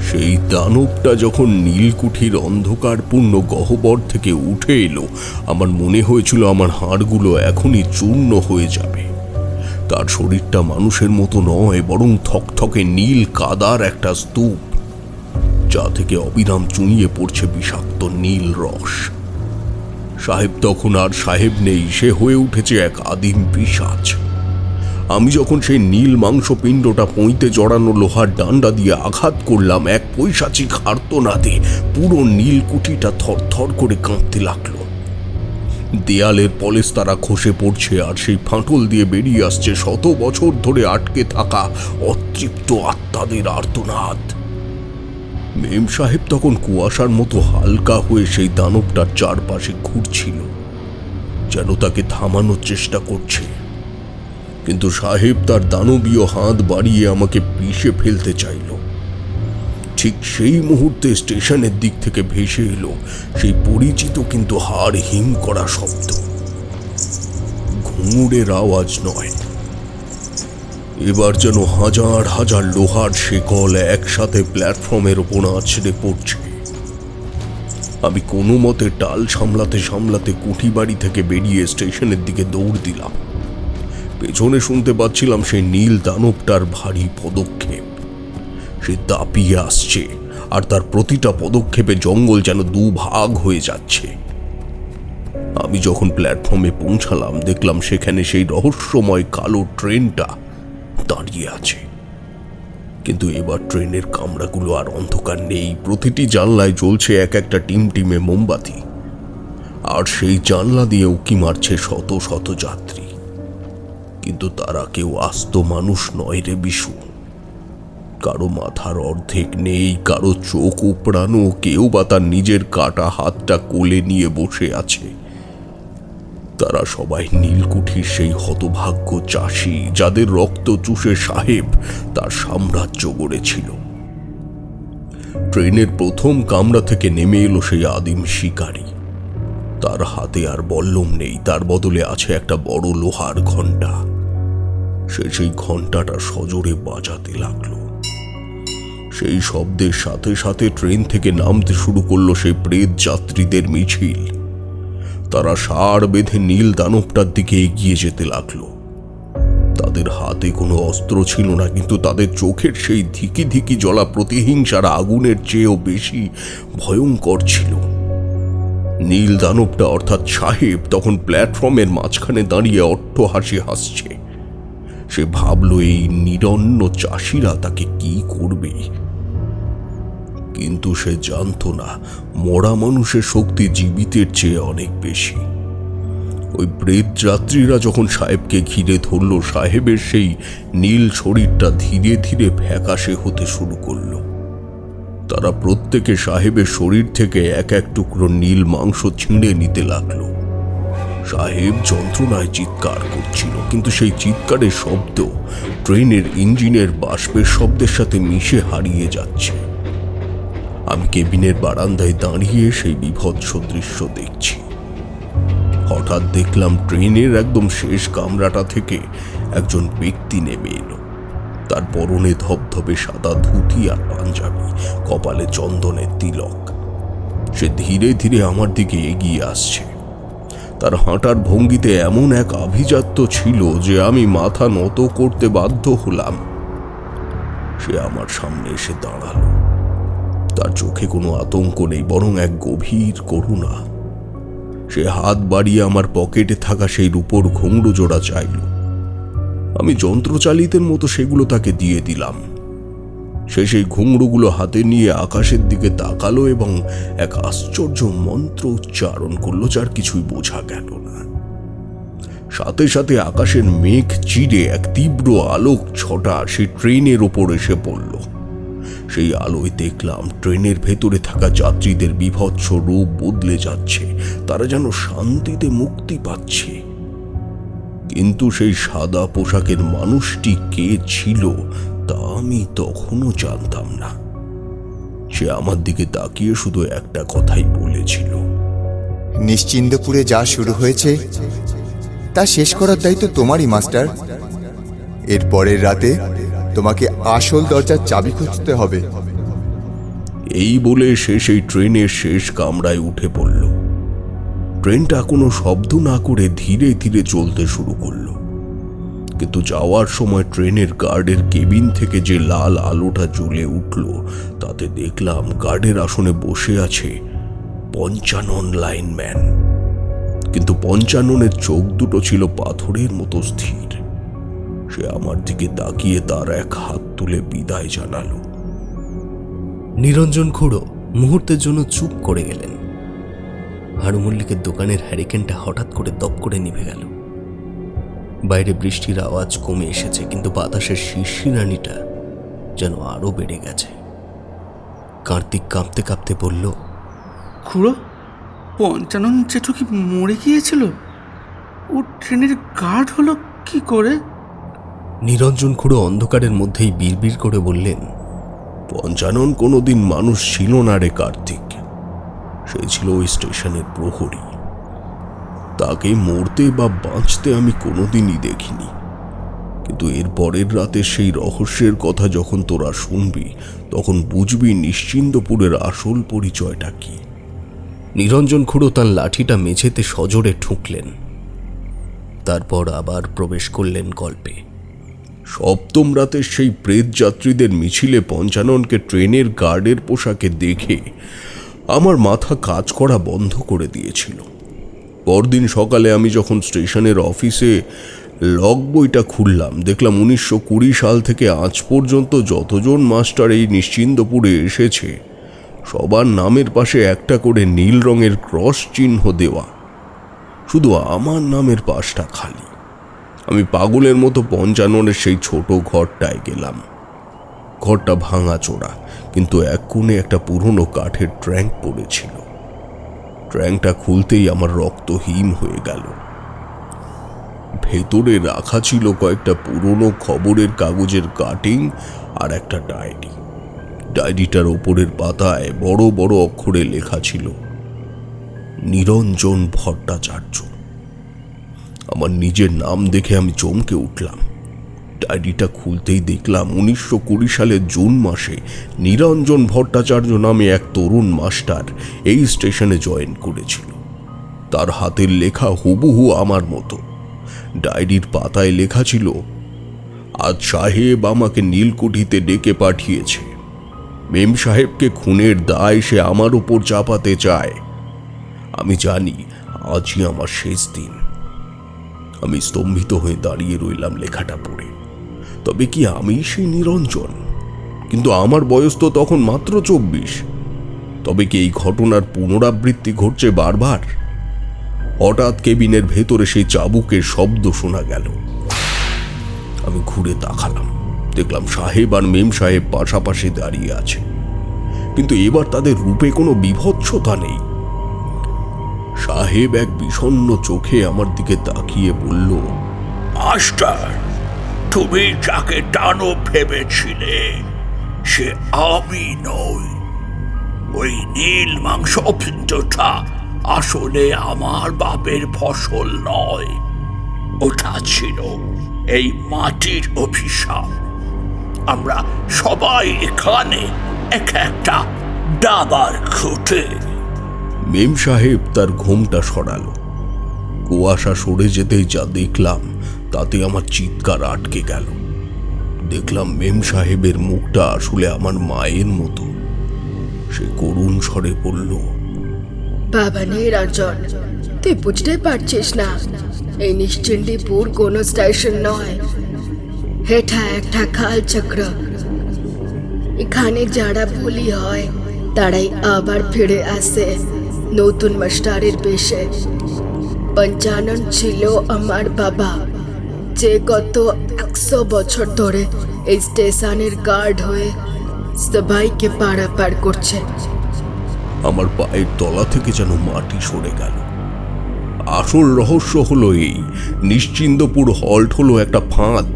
সেই দানবটা যখন নীলকুঠির অন্ধকারপূর্ণ গহ্বর থেকে উঠে এলো, আমার মনে হয়েছিল আমার হাড়গুলো এখনই চূর্ণ হয়ে যাবে। তার শরীরটা মানুষের মতো নয়, বরং থকথকে নীল কাদার একটা স্তূপ, যা থেকে অবিরাম চুঁইয়ে পড়ছে বিষাক্ত নীল রস। সাহেব তখন আর সাহেব নেই, সে হয়ে উঠেছে এক আদিম পিশাচ। আমি যখন সেই নীল মাংস পিণ্ডটা পইতে জড়ানো লোহার ডান্ডা দিয়ে আঘাত করলাম, এক পৈশাচিক আর্তনাদে পুরো নীলকুঠিটা থরথর করে কাঁপতে লাগলো। দেয়ালের পলেস্তারা খসে পড়ছে, আর সেই ফাটল দিয়ে বেরিয়ে আসছে শত বছর ধরে আটকে থাকা অতৃপ্ত আত্মাদের আর্তনাদ। মেম সাহেব তখন কুয়াশার মতো হালকা হয়ে সেই দানবটার চারপাশে ঘুরছিল, যেন তাকে থামানোর চেষ্টা করছে। কিন্তু সাহেব তার দানবীয় হাত বাড়িয়ে আমাকে পিষে ফেলতে চাইল। ঠিক সেই মুহূর্তে স্টেশনের দিক থেকে ভেসে এলো সেই পরিচিত কিন্তু হাড় হিম করা শব্দ। ঘুঙুরের আওয়াজ নয়, এবার যেন হাজার হাজার লোহার শেকল একসাথে প্ল্যাটফর্মের ওপর আছড়ে পড়ছে। আমি কোনো মতে টাল সামলাতে সামলাতে কুঠি বাড়ি থেকে বেরিয়ে স্টেশনের দিকে দৌড় দিলাম। পেছনে শুনতে পাচ্ছিলাম সেই নীল দানবটার ভারী পদক্ষেপ। সে দাপিয়ে আসছে, আর তার প্রতিটা পদক্ষেপে জঙ্গল যেন দুভাগ হয়ে যাচ্ছে। আমি যখন প্ল্যাটফর্মে পৌঁছালাম, দেখলাম সেখানে সেই রহস্যময় কালো ট্রেনটা দাঁড়িয়ে আছে। কিন্তু এবার ট্রেনের কামরাগুলো আর অন্ধকার নেই, প্রতিটি জানলায় জ্বলছে এক একটা টিমটিমে মোমবাতি, আর সেই জানলা দিয়ে উঁকি মারছে শত শত যাত্রী। কিন্তু তারা কেউ আস্ত মানুষ নয় রে বিশু। কারো মাথার অর্ধেক নেই, কারো চোখ উপড়ানো, কেউ বা তার নিজের কাটা হাতটা কোলে নিয়ে বসে আছে। তারা সবাই নীলকুঠির সেই হতভাগ্য চাষি, যাদের রক্ত চুষে সাহেব তার সাম্রাজ্য গড়েছিল। ট্রেনের প্রথম কামরা থেকে নেমে এলো সেই আদিম শিকারী। তার হাতে আর বল্লম নেই, তার বদলে আছে একটা বড় লোহার ঘণ্টা। সে সেই ঘণ্টাটা সজোরে বাজাতে লাগলো। সেই শব্দের সাথে সাথে ট্রেন থেকে নামতে শুরু করলো সেই প্রেত যাত্রীদের মিছিল। তারা ষাঁড় বেঁধে নীল দানবটার দিকে এগিয়ে যেতে লাগলো। তাদের হাতে কোনো অস্ত্র ছিল না, কিন্তু তাদের চোখের সেই ধিকি ধিকি জ্বলা প্রতিহিংসার আগুনের চেয়েও বেশি ভয়ঙ্কর ছিল। নীল দানবটা অর্থাৎ সাহেব তখন প্ল্যাটফর্মের মাঝখানে দাঁড়িয়ে অট্টহাসি হাসছে। সে ভাবল এই নিরন্ন চাষিরা তাকে কি করবে, কিন্তু সে জানতো না মরা মানুষের শক্তি জীবিতের চেয়ে অনেক বেশি। ওই প্রেত যাত্রীরা যখন সাহেবকে ঘিরে ধরল, সাহেবের সেই নীল শরীরটা ধীরে ধীরে ফ্যাকাশে হতে শুরু করলো। তারা প্রত্যেকে সাহেবের শরীর থেকে এক এক টুকরো নীল মাংস ছিঁড়ে নিতে লাগলো। সাহেব যন্ত্রণায় চিৎকার করছিল, কিন্তু সেই চিৎকারের শব্দ ট্রেনের ইঞ্জিনের বাষ্পের শব্দের সাথে মিশে হারিয়ে যাচ্ছে। আমি কেবিনের বারান্দায় দাঁড়িয়ে সেই বিভৎস দৃশ্য দেখছি। হঠাৎ দেখলাম ট্রেনের একদম শেষ কামরাটা থেকে একজন ব্যক্তি নেমে এলো। তার পরনে ধবধবে সাদা ধুতি আর পাঞ্জাবি, কপালে চন্দনের তিলক। সে ধীরে ধীরে আমার দিকে এগিয়ে আসছে। তার হাঁটার ভঙ্গিতে এমন এক আভিজাত্য ছিল যে আমি মাথা নত করতে বাধ্য হলাম। সে আমার সামনে এসে দাঁড়ালো। তার চোখে কোনো আতঙ্ক নেই, বরং এক গভীর করুণা। সে হাত বাড়িয়ে আমার পকেটে থাকা সেই রূপোর ঘুঙরু জোড়া চাইল। আমি যন্ত্রচালিতের মতো সেগুলো তাকে দিয়ে দিলাম। সে সেই ঘুঙরুগুলো হাতে নিয়ে আকাশের দিকে তাকালো এবং এক আশ্চর্য মন্ত্র উচ্চারণ করলো, যার কিছুই বোঝা গেল না। সাথে সাথে আকাশের মেঘ চিরে এক তীব্র আলোক ছটা সে ট্রেনের ওপর এসে পড়ল। সেই আলোয় দেখলাম ট্রেনের ভেতরে থাকা যাত্রীদের বিভৎস রূপ বদলে যাচ্ছে, তারা যেন শান্তিতে মুক্তি পাচ্ছে। কিন্তু সেই সাদা পোশাকের মানুষটি কে ছিল তা আমি তখনও জানতাম না। সে আমার দিকে তাকিয়ে শুধু একটা কথাই বলেছিল, নিশ্চিন্দপুরে যা শুরু হয়েছে তা শেষ করার দায়িত্ব তোমারই মাস্টার। এর পরের রাতে তোমাকে আসল দরজার চাবি খুঁজতে হবে। এই বলে সে সেই ট্রেনের শেষ কামরায় উঠে পড়ল। ট্রেনটা কোনো শব্দ না করে ধীরে ধীরে চলতে শুরু করলো। কিন্তু যাওয়ার সময় ট্রেনের গার্ডের কেবিন থেকে যে লাল আলোটা জ্বলে উঠল, তাতে দেখলাম গার্ডের আসনে বসে আছে পঞ্চানন লাইনম্যান। কিন্তু পঞ্চাননের চোখ দুটো ছিল পাথরের মতো স্থির। সে আমার দিকে তাকিয়ে তার এক হাত তুলে বিদায় জানালো। নিরঞ্জন খুড়ো মুহূর্তের জন্য চুপ করে গেলেন। হারু মল্লিকের দোকানের হ্যারিকেনটা হঠাৎ করে দপ করে নিভে গেল। বাইরে বৃষ্টির আওয়াজ কমে এসেছে, কিন্তু বাতাসের শিরশিরানিটা যেন আরো বেড়ে গেছে। কার্তিক কাঁপতে কাঁপতে বলল, খুড়ো, পঞ্চানন জেঠু কি মরে গিয়েছিল? ও ট্রেনের গার্ড হলো কি করে? নিরঞ্জন খুড়ো অন্ধকারের মধ্যেই বিড়বিড় করে বললেন, পঞ্চানন কোনোদিন মানুষ ছিল না রে কার্তিক। সে ছিল ওই স্টেশনের প্রহরী। তাকে মরতে বা বাঁচতে আমি কোনোদিনই দেখিনি। কিন্তু এর পরের রাতে সেই রহস্যের কথা যখন তোরা শুনবি, তখন বুঝবি নিশ্চিন্দপুরের আসল পরিচয়টা কি। নিরঞ্জন খুড়ো তার লাঠিটা মেঝেতে সজোরে ঠুকলেন। তারপর আবার প্রবেশ করলেন গল্পে। সপ্তম রাতে সেই প্রেত যাত্রীদের মিছিলে পঞ্চাননকে ট্রেনের গার্ডের পোশাকে দেখে আমার মাথা কাজ করা বন্ধ করে দিয়েছিল। পরদিন সকালে আমি যখন স্টেশনের অফিসে লগ বইটা খুললাম, দেখলাম 1920 সাল থেকে আজ পর্যন্ত যতজন মাস্টার এই নিশ্চিন্দপুরে এসেছে, সবার নামের পাশে একটা করে নীল রঙের ক্রস চিহ্ন দেওয়া। শুধু আমার নামের পাশটা খালি। আমি পাগলের মতো পঞ্চাননের সেই ছোট ঘরটায় গেলাম। ঘরটা ভাঙাচোরা, কিন্তু এক কোণে একটা পুরনো কাঠের ট্র্যাঙ্ক পড়েছিল। ট্র্যাঙ্কটা খুলতেই আমার রক্ত হিম হয়ে গেল। ভেতরে রাখা ছিল কয়েকটা পুরনো খবরের কাগজের কাটিং আর একটা ডায়েরি। ডায়েরিটার ওপরের পাতায় বড় বড় অক্ষরে লেখা ছিল নিরঞ্জন ভট্টাচার্য। আমার নিজের নাম দেখে আমি চমকে উঠলাম। ডায়েরিটা খুলতেই দেখলাম 1920 সালের জুন মাসে নিরঞ্জন ভট্টাচার্য নামে এক তরুণ মাস্টার এই স্টেশনে জয়েন করেছিল। তার হাতের লেখা হুবহু আমার মতো। ডায়েরির পাতায় লেখা ছিল, আজ সাহেব আমাকে নীলকুঠিতে ডেকে পাঠিয়েছে। মেম সাহেবকে খুনের দায় সে আমার উপর চাপাতে চায়। আমি জানি আজই আমার শেষ দিন। আমি স্তম্ভিত হয়ে দাঁড়িয়ে রইলাম লেখাটা পড়ে। তবে কি আমি সেই নিরঞ্জন? কিন্তু আমার বয়স তো তখন মাত্র 24। তবে কি এই ঘটনার পুনরাবৃত্তি ঘটছে বারবার? হঠাৎ কেবিনের ভেতরে সেই চাবুকের শব্দ শোনা গেল। আমি ঘুরে তাকালাম, দেখলাম সাহেব আর মেম সাহেব পাশাপাশি দাঁড়িয়ে আছে, কিন্তু এবার তাদের রূপে কোনো বিভৎসতা নেই। সাহেব এক বিষণ্ণ চোখে আমার দিকে তাকিয়ে বলল, মাস্টার, তুমি যাকে দানব ভেবেছিলে সে আমি নই। ওই নীল মাংস পিণ্ডটা আসলে আমার বাপের ফসল নয়, ওটা ছিল এই মাটির অভিশাপ। আমরা সবাই এখানে এক একটা দাবার খুঁটে। মেম সাহেব তার ঘোমটা সরালো। কুয়াশা সরে যেতেই যা দেখলাম তাতে আমার চিৎকার আটকে গেল। দেখলাম মেম সাহেবের মুখটা আসলে আমার মায়ের মতো। সে করুণ স্বরে বলল, বাবা নিরঞ্জন, তুই বুঝতে পারছিস না, এই নিশ্চিন্দিপুর কোনো স্টেশন নয়, এটা একটা কালচক্র। এখানে যারা বলি হয় তারাই আবার ফিরে আসে নতুন মাস্টারের বেশে। পঞ্চানন ছিল আমার বাবা, যে গত 100 বছর ধরে এই স্টেশনের গার্ড হয়ে সবাইকে পারাপার করছে। আমার পায়ের তলা থেকে যেন মাটি সরে গেল। আসল রহস্য হলো এই, নিশ্চিন্দপুর হল্ট হলো একটা ফাঁদ।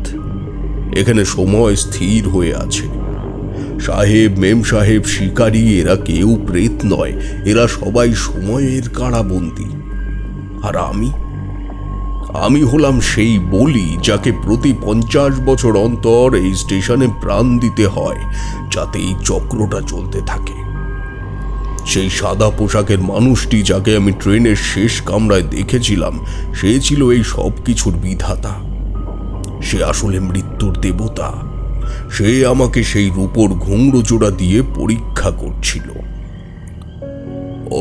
এখানে সময় স্থির হয়ে আছে। সাহেব, মেম সাহেব, শিকারী, এরা কেউ প্রেত নয়, এরা সবাই সময়ের কারাবন্দী। আর আমি হলাম সেই বলি যাকে প্রতি 50 বছর অন্তর এই স্টেশনে প্রাণ দিতে হয়, যাতে এই চক্রটা চলতে থাকে। সেই সাদা পোশাকের মানুষটি যাকে আমি ট্রেনের শেষ কামরায় দেখেছিলাম, সে ছিল এই সব কিছুর বিধাতা। সে আসলে মৃত্যুর দেবতা। সে আমাকে সেই রূপোর ঘুংড়ো জোড়া দিয়ে পরীক্ষা করছিল।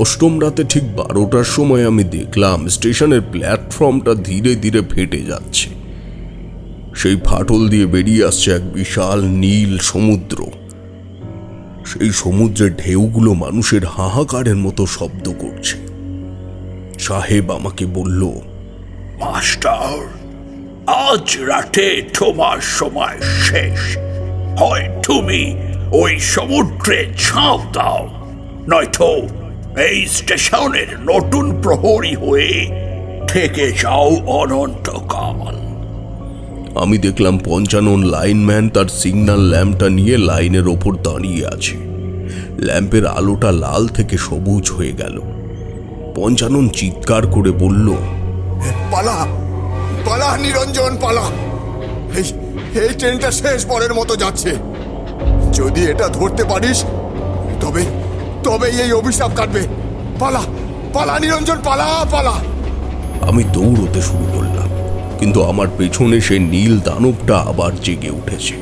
অষ্টম রাতে ঠিক 12টার সময় আমি দেখলাম স্টেশনের প্ল্যাটফর্মটা ধীরে ধীরে ফেটে যাচ্ছে। সেই ফাটল দিয়ে বেরিয়ে আসছে এক বিশাল নীল সমুদ্র। সেই সমুদ্রের ঢেউগুলো মানুষের হাহাকারের মতো শব্দ করছে। সাহেব আমাকে বলল, মাস্টার, আজ রাতে তোমার সময় শেষ। হয় তুমি ওই সমুদ্রে ঝাঁপ দাও, নয়তো এই স্টেশনের নতুন প্রহরী হয়ে থেকে যাও অনন্তকাল। আমি দেখলাম পঞ্চানন লাইনম্যান তার সিগন্যাল ল্যাম্পটা নিয়ে লাইনের ওপর দাঁড়িয়ে আছে। ল্যাম্পের আলোটা লাল থেকে সবুজ হয়ে গেল। পঞ্চানন চিৎকার করে বলল, পালা পালা নিরঞ্জন, পালা। এই ট্রেনটা শেষ পরের মতো যাচ্ছে। যদি এটা ধরতে পারিস তবে তবে এই অভিশাপ কাটবে। পালা পালা নিরঞ্জন, পালা পালা। আমি দৌড়তে শুরু করলাম, কিন্তু আমার পেছনে সে নীল দানবটা আবার জেগে উঠেছে।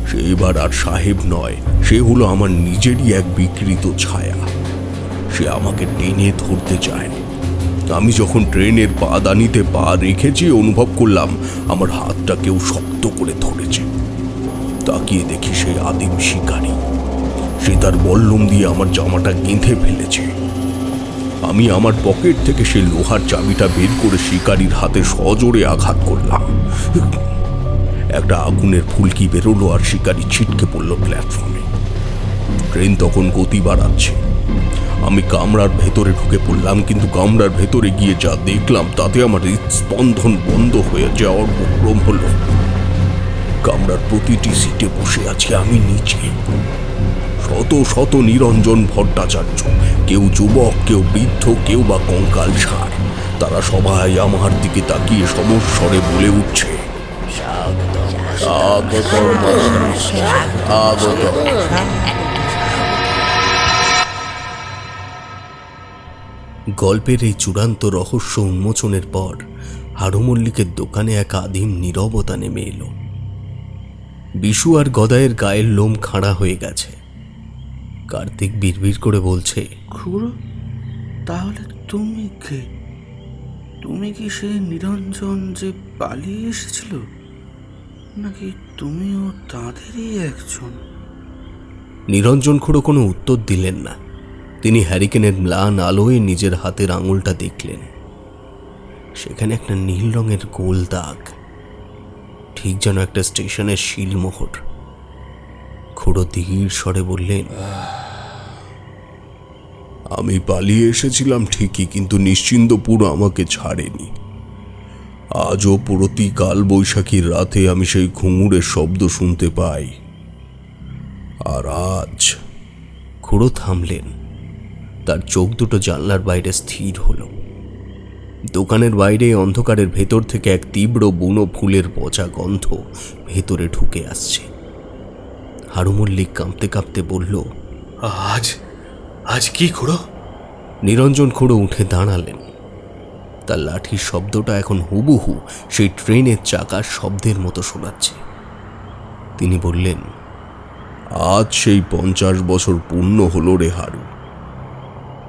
সে এবার আর সাহেব নয়, সে হলো আমার নিজেরই এক বিকৃত ছায়া। সে আমাকে টেনে ধরতে চায়। আমি যখন ট্রেনের পাদানিতে পা রেখেছি, অনুভব করলাম আমার হাতটা কেউ শক্ত করে ধরেছে। তাকিয়ে দেখি সেই আদিম শিকারী। সে তার বল্লম দিয়ে আমার জামাটা গেঁথে ফেলেছে। আমি আমার পকেট থেকে সেই লোহার চাবিটা বের করে শিকারীর হাতে সজোরে আঘাত করলাম। একটা আগুনের ফুলকি বেরোলো আর শিকারী ছিটকে পড়ল প্ল্যাটফর্মে। ট্রেন তখন গতি বাড়াচ্ছে। আমি কামরার ভেতরে ঢুকে পড়লাম, কিন্তু কামরার ভেতরে গিয়ে যা দেখলাম তাতে আমার হৃদস্পন্দন বন্ধ হয়ে যাওয়ার উপক্রম হলো। কামরার প্রতিটি সিটে বসে আছি আমি নিচে। শত শত নিরঞ্জন ভট্টাচার্য, কেউ যুবক, কেউ বৃদ্ধ, কেউ বা কঙ্কাল ষাঁড়। তারা সবাই আমার দিকে তাকিয়ে সমস্বরে বলে উঠছে, গল্পের এই চূড়ান্ত রহস্য উন্মোচনের পর হারু মল্লিকের দোকানে এক আদিম নীরবতা নেমে এলো। বিশু আর গদায়ের গায়ের লোম খাড়া হয়ে গেছে। কার্তিক বিড়বিড় করে বলছে, খুড়ো, তাহলে তুমি কে? তুমি কি সে নিরঞ্জন যে পালিয়ে এসেছিল, নাকি তুমিও তাদেরই একজন? নিরঞ্জন খুড়ো কোনো উত্তর দিলেন না। তিনি হ্যারিকেনের ম্লান আলোয় নিজের হাতের আঙুলটা দেখলেন। সেখানে একটা নীল রঙের গোল দাগ, ঠিক যেন একটা স্টেশনের শিলমোহর। খুড়ো ধীর স্বরে বললেন, আমি পালিয়ে এসেছিলাম ঠিকই, কিন্তু নিশ্চিন্দপুর আমাকে ছাড়েনি। আজও প্রতি কাল বৈশাখীর রাতে আমি সেই ঘুঙুরের শব্দ শুনতে পাই। আর আজ খুড়ো থামলেন। তার চোখ দুটো জানলার বাইরে স্থির হলো। দোকানের বাইরে অন্ধকারের ভেতর থেকে এক তীব্র বুনো ফুলের পচা গন্ধ ভেতরে ঢুকে আসছে। হারু মল্লিক কাঁপতে কাঁপতে বলল, আজ কি খুড়ো? নিরঞ্জন খুড়ো উঠে দাঁড়ালেন। তার লাঠির শব্দটা এখন হুবহু সেই ট্রেনের চাকার শব্দের মতো শোনাচ্ছে। তিনি বললেন, আজ সেই 50 বছর পূর্ণ হলো রে হারু।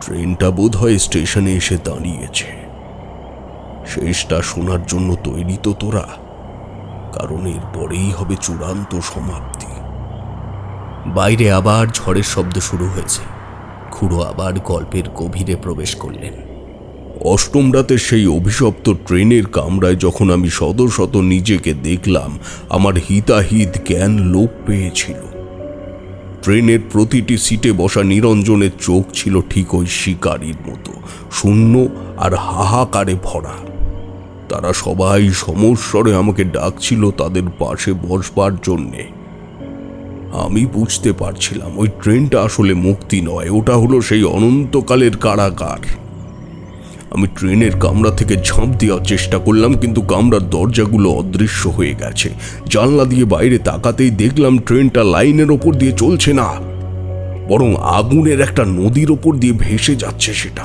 ট্রেনটা বোধহয় স্টেশনে এসে দাঁড়িয়েছে। শেষটা শোনার জন্য তৈরি তো তোরা? কারণ এরপরেই হবে চূড়ান্ত সমাপ্তি। বাইরে আবার ঝড়ের শব্দ শুরু হয়েছে। খুড়ো আবার গল্পের গভীরে প্রবেশ করলেন। অষ্টম রাতে সেই অভিশপ্ত ট্রেনের কামরায় যখন আমি শত শত নিজেকে দেখলাম, আমার হিতাহিত জ্ঞান লোপ পেয়েছিল। ট্রেনের প্রতিটি সিটে বসা নিরঞ্জনের চোখ ছিল ঠিক ওই শিকারীর মতো, শূন্য আর হাহাকারে ভরা। তারা সবাই সমস্বরে আমাকে ডাকছিল তাদের পাশে বসবার জন্যে। আমি বুঝতে পারছিলাম ওই ট্রেনটা আসলে মুক্তি নয়, ওটা হলো সেই অনন্তকালের কারাগার। আমি ট্রেনের কামরা থেকে ঝাঁপ দেওয়ার চেষ্টা করলাম, কিন্তু কামরার দরজাগুলো অদৃশ্য হয়ে গেছে। জানলা দিয়ে বাইরে তাকাতেই দেখলাম ট্রেনটা লাইনের ওপর দিয়ে চলছে না, বরং আগুনের একটা নদীর ওপর দিয়ে ভেসে যাচ্ছে সেটা।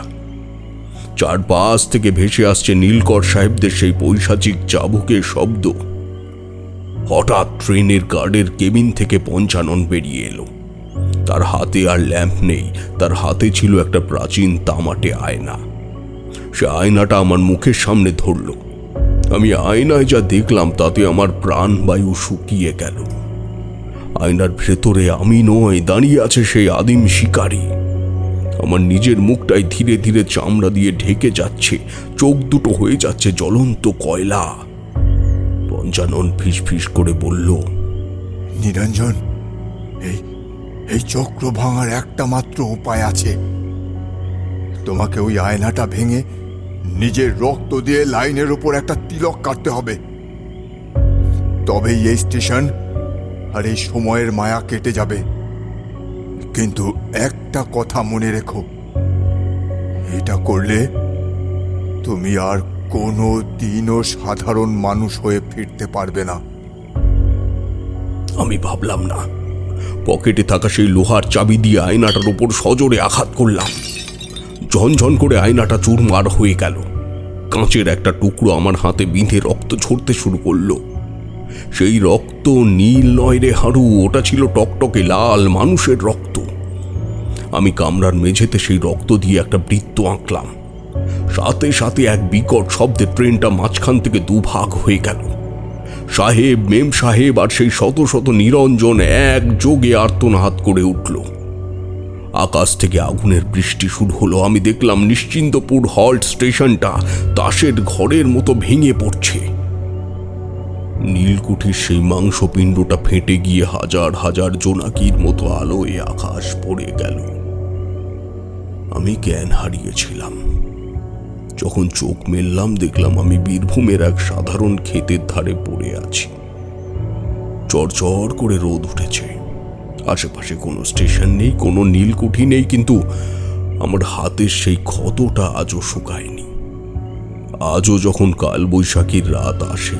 চারপাশ থেকে ভেসে আসছে নীলকর সাহেবদের সেই পৈশাচিক চাবুকের শব্দ। হঠাৎ ট্রেনের গার্ডের কেবিন থেকে পঞ্চানন বেরিয়ে এলো। তার হাতে আর ল্যাম্প নেই, তার হাতে ছিল একটা প্রাচীন তামাটে আয়না। সে আয়নাটা আমার মুখের সামনে ধরল। আমি আয়নায় যা দেখলাম তাতে আমার প্রাণবায়ু শুকিয়ে গেল। আয়নার ভেতরে আমি নয়, দাঁড়িয়ে আছে সেই আদিম শিকারী। আমার নিজের মুখটাই ধীরে ধীরে চামড়া দিয়ে ঢেকে যাচ্ছে, চোখ দুটো হয়ে যাচ্ছে জ্বলন্ত কয়লা। পঞ্চানন ফিসফিস করে বলল, নিরঞ্জন, এই চক্র ভাঙার একটা মাত্র উপায় আছে। তোমাকে ওই আয়নাটা ভেঙে নিজের রক্ত দিয়ে লাইনের উপর একটা তিলক কাটতে হবে। তবেই এই স্টেশন আর এই সময়ের মায়া কেটে যাবে। কিন্তু একটা কথা মনে রেখো, এটা করলে তুমি আর কোনো দিনও সাধারণ মানুষ হয়ে ফিরতে পারবে না। আমি ভাবলাম না, পকেটে থাকা সেই লোহার চাবি দিয়ে আয়নাটার উপর সজোরে আঘাত করলাম। ঝনঝন করে আয়নাটা চুরমার হয়ে গেল। কাঁচের একটা টুকরো আমার হাতে বিঁধে রক্ত ঝরতে শুরু করলো। সেই রক্ত নীল নয় রে হারু, ওটা ছিল টকটকে লাল মানুষের রক্ত। আমি কামরার মেঝেতে সেই রক্ত দিয়ে একটা বৃত্ত আঁকলাম। সাথে সাথে এক বিকট শব্দে ট্রেনটা মাঝখান থেকে দুভাগ হয়ে গেল। সাহেব, মেম সাহেব আর সেই শত শত নিরঞ্জন একযোগে আর্তনাদ করে উঠল। আকাশ থেকে আগুনের বৃষ্টি শুরু হলো। আমি দেখলাম নিশ্চিন্তপুর হল্ট স্টেশনটা তাসের ঘরের মতো ভেঙে পড়ছে। নীলকুঠির সেই মাংসপিণ্ডটা ফেটে গিয়ে হাজার হাজার জোনাকির মতো আলোয় আকাশ পড়ে গেল। আমি জ্ঞান হারিয়েছিলাম। যখন চোখ মেললাম দেখলাম আমি বীরভূমের এক সাধারণ ক্ষেতের ধারে পড়ে আছি। চরচর করে রোদ উঠেছে। আশেপাশে কোনো স্টেশন নেই, কোনো নীলকুঠি নেই, কিন্তু আমার হাতের সেই ক্ষতটা আজও শুকায়নি। আজও যখন কালবৈশাখীর রাত আসে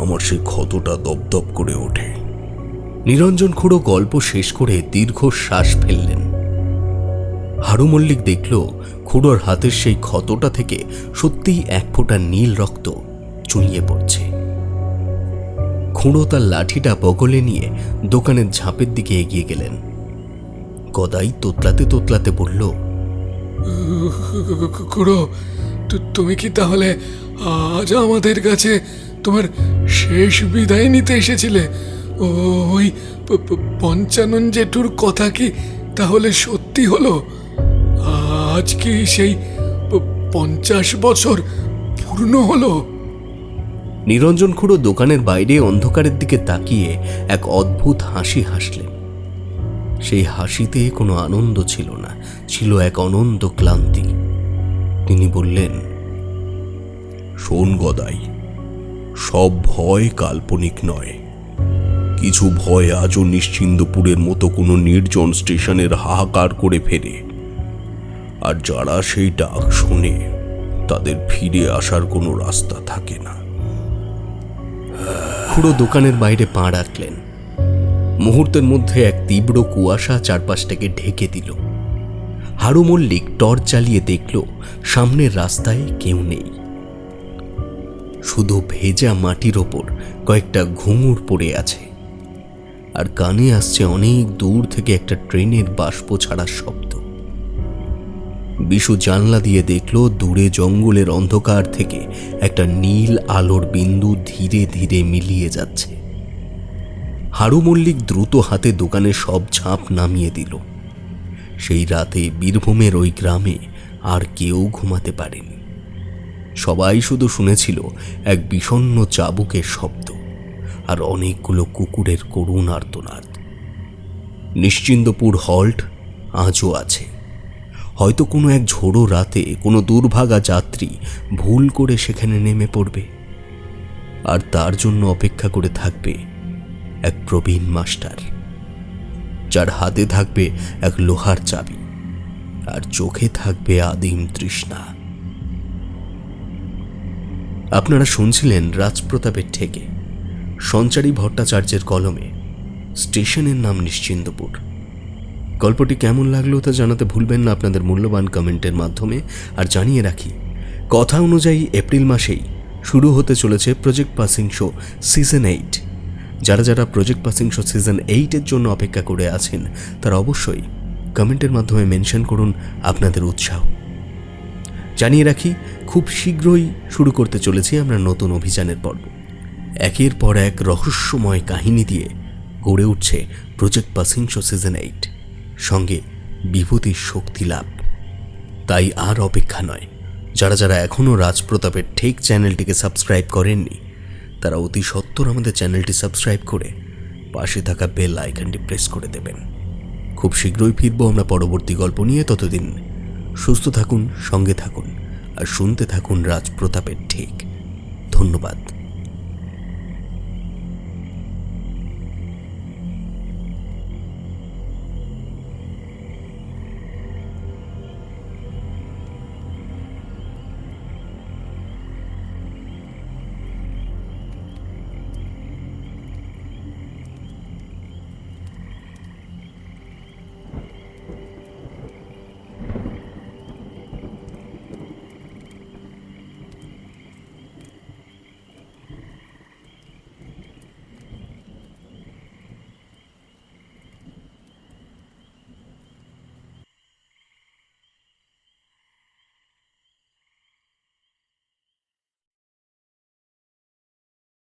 আমার সেই ক্ষতটা দপদপ করে ওঠে। নিরঞ্জন খুড়ো গল্প শেষ করে দীর্ঘ শ্বাস ফেললেন। হারু মল্লিক দেখল খুড়োর হাতের সেই ক্ষতটা থেকে সত্যিই এক ফোঁটা নীল রক্ত চুইয়ে পড়ছে। খুড়ো তার লাঠিটা বগলে নিয়ে দোকানের ঝাঁপের দিকে এগিয়ে গেলেন। গদাই তোতলাতে তোতলাতে বলল, খুড়ো, তুমি কি তাহলে আজ আমাদের কাছে তোমার শেষ বিদায় নিতে এসেছিলে? ওই পঞ্চানন জেঠুর কথা কি তাহলে সত্যি হলো? আজ কি সেই 50 বছর পূর্ণ হলো? নিরঞ্জন খুড়ো দোকানের বাইরে অন্ধকারের দিকে তাকিয়ে এক অদ্ভুত হাসি হাসলেন। সেই হাসিতে কোনো আনন্দ ছিল না, ছিল এক অনন্ত ক্লান্তি। তিনি বললেন, শোন গদাই, সব ভয় কাল্পনিক নয়। কিছু ভয় আজও নিশ্চিন্দপুরের মতো কোনো নির্জন স্টেশনের হাহাকার করে ফেরে, আর যারা সেই ডাক শোনে তাদের ফিরে আসার কোনো রাস্তা থাকে না। খুড়ো দোকানের বাইরে পা রাখলেন। মুহূর্তের মধ্যে এক তীব্র কুয়াশা চারপাশটাকে ঢেকে দিল। হারু মল্লিক টর্চ জ্বালিয়ে দেখল সামনের রাস্তায় কেউ নেই। শুধু ভেজা মাটির ওপর কয়েকটা ঘুঙুর পড়ে আছে, আর কানে আসছে অনেক দূর থেকে একটা ট্রেনের বাষ্প ছাড়ার শব্দ। বিশু জানলা দিয়ে দেখল দূরে জঙ্গলের অন্ধকার থেকে একটা নীল আলোর বিন্দু ধীরে ধীরে মিলিয়ে যাচ্ছে। হারু মল্লিক দ্রুত হাতে দোকানের সব ঝাঁপ নামিয়ে দিল। সেই রাতে বীরভূমের ওই গ্রামে আর কেউ ঘুমাতে পারেনি। সবাই শুধু শুনেছিল এক বিষণ্ণ চাবুকের শব্দ আর অনেকগুলো কুকুরের করুণ আর্তনাদ। নিশ্চিন্দপুর হল্ট আজও আছে। হয়তো কোনো এক ঝোড়ো রাতে কোনো দুর্ভাগা যাত্রী ভুল করে সেখানে নেমে পড়বে, আর তার জন্য অপেক্ষা করে থাকবে এক প্রবীণ মাস্টার, যার হাতে থাকবে এক লোহার চাবি আর চোখে থাকবে আদিম তৃষ্ণা। আপনারা শুনছিলেন রাজপ্রতাপের ঠেকে, সঞ্চারী ভট্টাচার্যের কলমে। স্টেশনের নাম নিশ্চিন্দপুর। গল্পটি কেমন লাগলো তা জানাতে ভুলবেন না আপনাদের মূল্যবান কমেন্টের মাধ্যমে। আর জানিয়ে রাখি, কথা অনুযায়ী এপ্রিল মাসেই শুরু হতে চলেছে প্রজেক্ট পাসিং শো সিজন 8। যারা যারা প্রজেক্ট পাসিং শো সিজন 8-এর জন্য অপেক্ষা করে আছেন তারা অবশ্যই কমেন্টের মাধ্যমে মেনশন করুন আপনাদের উৎসাহ। জানিয়ে রাখি, খুব শীঘ্রই শুরু করতে চলেছি আমরা নতুন অভিযানের পর্ব। একের পর এক রহস্যময় কাহিনী দিয়ে গড়ে উঠছে প্রজেক্ট পাসিং শো সিজন 8, সঙ্গে বিভূতির শক্তি লাভ। তাই আর অপেক্ষা নয়, যারা যারা এখনও রাজপ্রতাপের ঠেক চ্যানেলটিকে সাবস্ক্রাইব করেননি তারা অতি সত্বর আমাদের চ্যানেলটি সাবস্ক্রাইব করে পাশে থাকা বেল আইকনটি প্রেস করে দেবেন। খুব শীঘ্রই ফিরবো আমরা পরবর্তী গল্প নিয়ে। ততদিন সুস্থ থাকুন, সঙ্গে থাকুন আর শুনতে থাকুন রাজপ্রতাপের ঠেক। ধন্যবাদ।